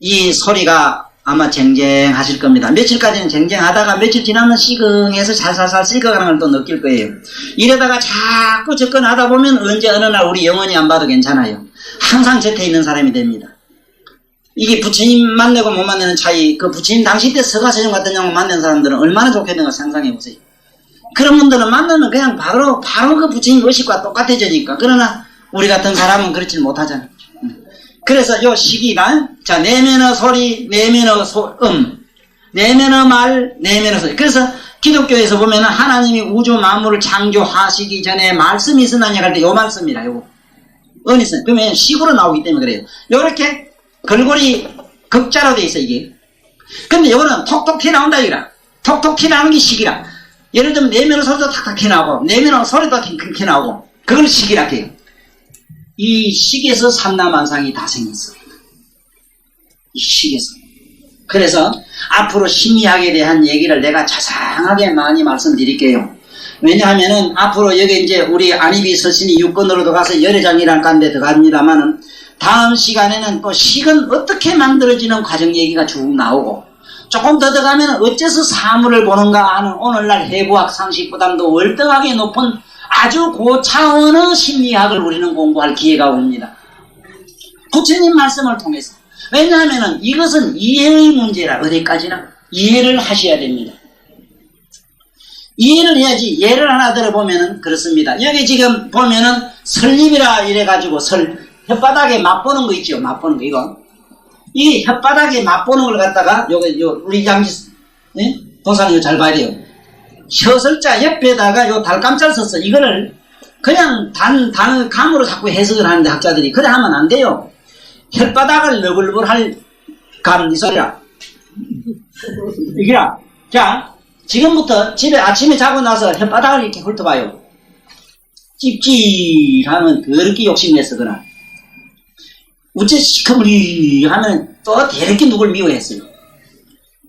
이 소리가 아마 쟁쟁하실 겁니다. 며칠까지는 쟁쟁하다가 며칠 지나면 시긍해서 살살살 식어가는 걸 또 느낄 거예요. 이러다가 자꾸 접근하다 보면 언제 어느 날 우리 영원히 안 봐도 괜찮아요. 항상 곁에 있는 사람이 됩니다. 이게 부처님 만나고 못 만나는 차이, 그 부처님 당시 때 서가세종 같은 경우 만난 사람들은 얼마나 좋겠는가 상상해 보세요. 그런 분들은 만나면 그냥 바로 그 부처님 의식과 똑같아지니까. 그러나 우리 같은 사람은 그렇지 못하잖아. 그래서 요 시기가, 자, 내면의 소리, 내면의 내면의 말, 내면의 소리. 그래서 기독교에서 보면은 하나님이 우주 만물을 창조하시기 전에 말씀이 있었나냐 할 때 요 말씀이라, 요거. 은이 있어요. 그러면 식으로 나오기 때문에 그래요. 요렇게 걸골이 극자로 돼 있어, 이게. 근데 요거는 톡톡 튀어나온다, 이거라. 톡톡 튀어나오는 게 식이라. 예를 들면 내면의 소리도 탁탁 튀어나오고, 내면의 소리도 튀어나오고, 그걸 식이라 해요. 이 식에서 삼라만상이 다 생겼어요. 이 식에서. 그래서 앞으로 심리학에 대한 얘기를 내가 자상하게 많이 말씀드릴게요. 왜냐하면은 앞으로 여기 이제 우리 안입이 서신이 육권으로도 가서 열애장이라는 간데 들어갑니다만은 다음 시간에는 또 식은 어떻게 만들어지는 과정 얘기가 쭉 나오고 조금 더 들어가면 어째서 사물을 보는가 하는 오늘날 해부학 상식보다도 월등하게 높은 아주 고차원의 심리학을 우리는 공부할 기회가 옵니다. 부처님 말씀을 통해서. 왜냐하면 이것은 이해의 문제라. 어디까지나 이해를 하셔야 됩니다. 이해를 해야지. 예를 하나 들어보면은 그렇습니다. 여기 지금 보면은 설립이라 이래가지고 혓바닥에 맛보는 거 있죠. 맛보는 거 이거. 이 혓바닥에 맛보는 걸 갖다가 우리 양지 도사님 이거 잘 봐야 돼요. 혀설자 옆에다가 요 달감자를 썼어. 이거를 그냥 감으로 자꾸 해석을 하는데 학자들이 그래 하면 안 돼요. 혓바닥을 너글너글할 감, 이 소리라. 이기라. 자, 지금부터 집에 아침에 자고 나서 혓바닥을 이렇게 훑어봐요. 찝찝하면 그렇게 욕심냈어, 그날. 우째 시커머리 하면 또 대렇게 누굴 미워했어요.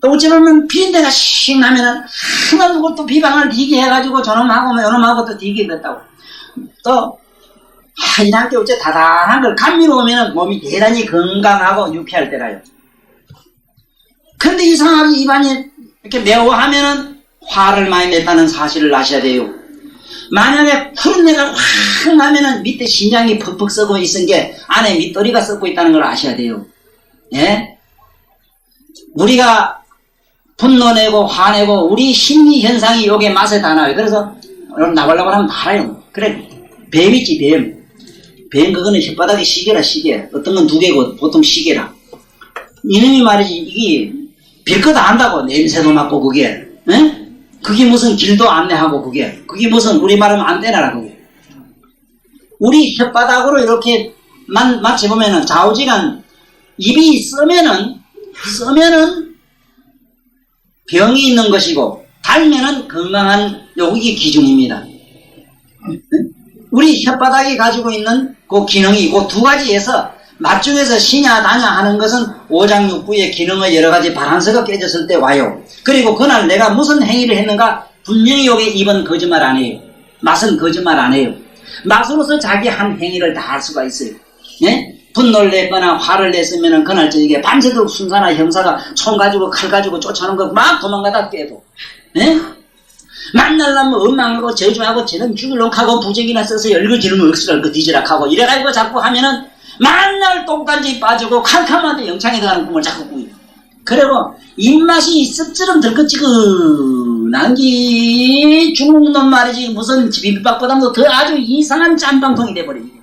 또 어찌보면 비린내가 씩 나면은 하나 누굴 또 비방을 뒤게 해가지고 저놈하고 요놈하고 또 뒤게 됐다고. 또 이 학교 어째 다단한 걸 감미로 오면은 몸이 대단히 건강하고 유쾌할 때라요. 근데 이상하게 입안이 이렇게 매워하면은 화를 많이 냈다는 사실을 아셔야 돼요. 만약에 푸른내가 확 나면은 밑에 심장이 퍽퍽 썩어 있은 게 안에 밑도리가 썩고 있다는 걸 아셔야 돼요. 예? 우리가 분노내고 화내고 우리 심리 현상이 요게 맛에 다 나와요. 그래서 나가려고 하면 다 알아요. 그래, 뱀 있지, 뱀. 뱀 그거는 혓바닥에 시계라, 시계. 어떤 건 2개고 보통 시계라. 이놈이 말이지, 이게 빌거 다 한다고. 냄새도 맡고 그게. 에? 그게 무슨 길도 안내하고 그게 무슨 우리 말하면 안 되나라 그게. 우리 혓바닥으로 이렇게 마치 보면은 좌우지간 입이 쓰면은 병이 있는 것이고 알면은 건강한 요게 기준입니다. 우리 혓바닥이 가지고 있는 그 기능이 그 두 가지에서 맛중에서 시냐 다냐 하는 것은 오장육부의 기능의 여러 가지 바란스가 깨졌을 때 와요. 그리고 그날 내가 무슨 행위를 했는가 분명히 요게 입은 거짓말 안 해요. 맛은 거짓말 안 해요. 맛으로서 자기 한 행위를 다 할 수가 있어요. 예? 분노를 냈거나 화를 냈으면은 그날 저녁에 밤새도록 순사나 형사가 총 가지고 칼 가지고 쫓아오는 거 막 도망가다 깨도. 예? 만날라면 원망하고 저주하고 쟤는 죽일놈 하고 부적이나 써서 열거지르면 억수를 그 뒤지락하고 이래가지고 자꾸 하면은 만날 똥간지 빠지고 캄캄한데 영창에 들어가는 꿈을 자꾸 꾸요. 그리고 입맛이 씁쓸은 들긋지근한 게 중국 놈 말이지 무슨 비빔밥보다도 더 아주 이상한 짬방통이 돼버립니다.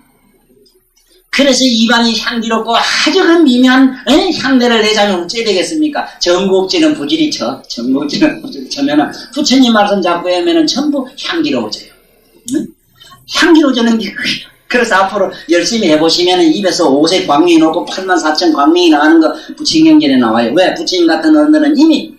그래서 입안이 향기롭고 아주 그 미묘한 향내를 내자면 어찌 되겠습니까? 전국지는 부지리 쳐. 전국지는 부지리 쳐면은 부처님 말씀 잡고 하면은 전부 향기로워져요. 응? 향기로워지는 게 그래요. 그래서 앞으로 열심히 해보시면은 입에서 5색 광명이 나오고 84,000 광명이 나가는 거 부처경전에 나와요. 왜? 부처님 같은 어른들은 이미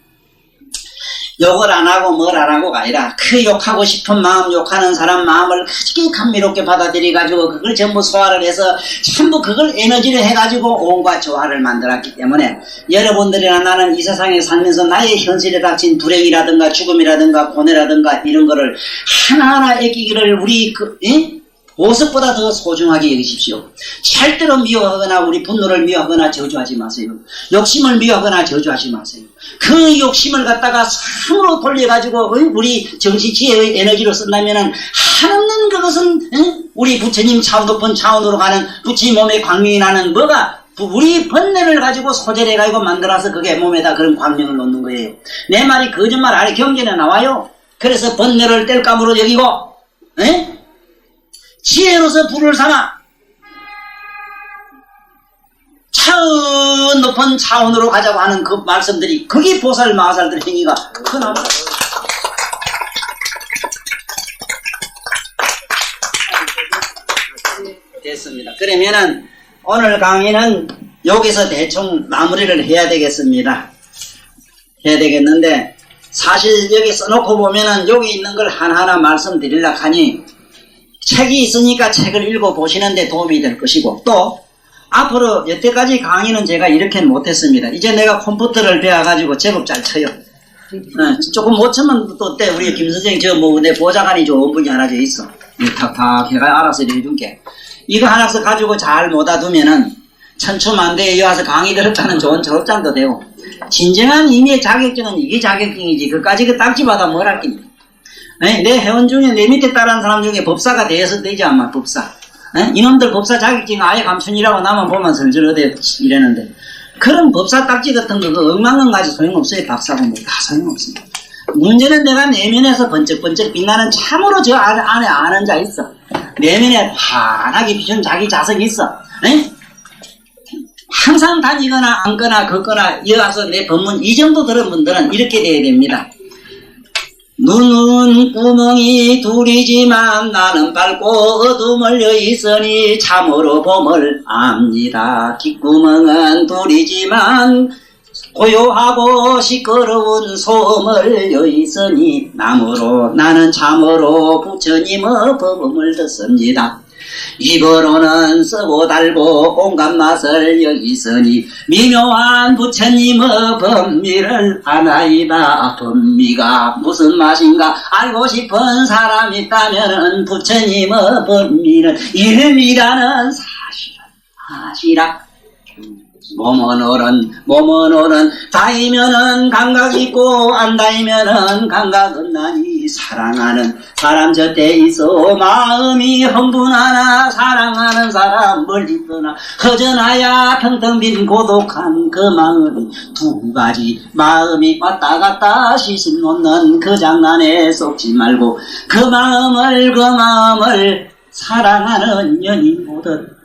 욕을 안 하고 뭘 안 하고가 아니라 그 욕하고 싶은 마음, 욕하는 사람 마음을 크게 감미롭게 받아들여가지고 그걸 전부 소화를 해서 전부 그걸 에너지를 해가지고 온갖 조화를 만들었기 때문에 여러분들이나 나는 이 세상에 살면서 나의 현실에 닥친 불행이라든가 죽음이라든가 고뇌라든가 이런 거를 하나하나 애끼기를 우리 보석보다 더 소중하게 여기십시오. 절대로 미워하거나 우리 분노를 미워하거나 저주하지 마세요. 욕심을 미워하거나 저주하지 마세요. 그 욕심을 갖다가 삶으로 돌려가지고 우리 정신 지혜의 에너지로 쓴다면은 한없는 그것은 우리 부처님 차원 높은 차원으로 가는 부처님 몸에 광명이 나는 뭐가 우리 번뇌를 가지고 소재해가지고 만들어서 그게 몸에다 그런 광명을 놓는 거예요. 내 말이 거짓말 아래 경전에 나와요. 그래서 번뇌를 뗄감으로 여기고 지혜로서 불을 삼아 차원 높은 차원으로 가자고 하는 그 말씀들이 그게 보살 마살들 행위가 크나마 됐습니다. 그러면은 오늘 강의는 여기서 대충 마무리를 해야 되겠습니다. 해야 되겠는데 사실 여기 써놓고 보면은 여기 있는 걸 하나하나 말씀드리려고 하니 책이 있으니까 책을 읽어보시는데 도움이 될 것이고 또 앞으로 여태까지 강의는 제가 이렇게 못했습니다. 이제 내가 컴퓨터를 배워가지고 제법 잘 쳐요. 조금 못 치면 또 어때? 우리 김 선생님 내 보좌관이 좋은 분이 하나 있어. 탁탁 해가 알아서 해줄게. 이거 하나씩 가지고 잘 못아두면은 천추만대에 이어와서 강의 들었다는 좋은 졸업장도 되고 진정한 의미의 자격증은 이게 자격증이지 그까지 그 딱지받아 뭘 할깁니까? 내 회원 중에 내 밑에 따른 사람 중에 법사가 되어서 되지 아마 법사. 이놈들 법사 자격증 아예 감춘이라고 나만 보면 설절 어디 이랬는데 그런 법사 딱지 같은 거 그 엉망은 가지 소용없어요. 박사고 뭐 다 소용없습니다. 문제는 내가 내면에서 번쩍번쩍 빛나는 참으로 저 안에 아는 자 있어. 내면에 환하게 비춘 자기 자석이 있어. 항상 다니거나 앉거나 걷거나 이어가서 내 법문 이 정도 들은 분들은 이렇게 돼야 됩니다. 눈은 구멍이 둘이지만 나는 밝고 어둠을 여있으니 참으로 봄을 압니다. 귓구멍은 둘이지만 고요하고 시끄러운 소음을 여있으니 나는 참으로 부처님의 법음을 듣습니다. 입으로는 쓰고 달고 온갖 맛을 여기서니 미묘한 부처님의 법미를 아나이다. 법미가 무슨 맛인가 알고 싶은 사람 있다면 부처님의 법미는 이름이라는 사실이라. 몸은 어른 다이면은 감각 있고 안 다이면은 감각 없나니 사랑하는 사람 곁에 있어 마음이 흥분하나 사랑하는 사람 멀리 떠나 허전하야 텅텅 빈 고독한 그 마음이 두 가지 마음이 왔다 갔다 시심 놓는 그 장난에 속지 말고 그 마음을 사랑하는 연인 보듯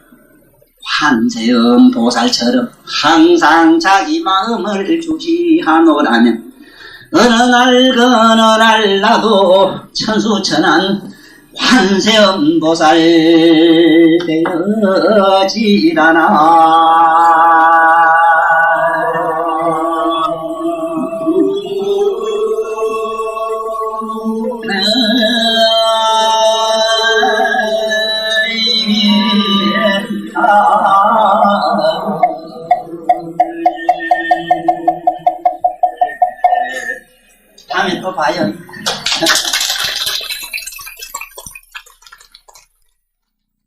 환세음 보살처럼 항상 자기 마음을 주시하노라면 어느 날 나도 천수천한 환세음 보살 되어지라나. 다음에 또 봐요.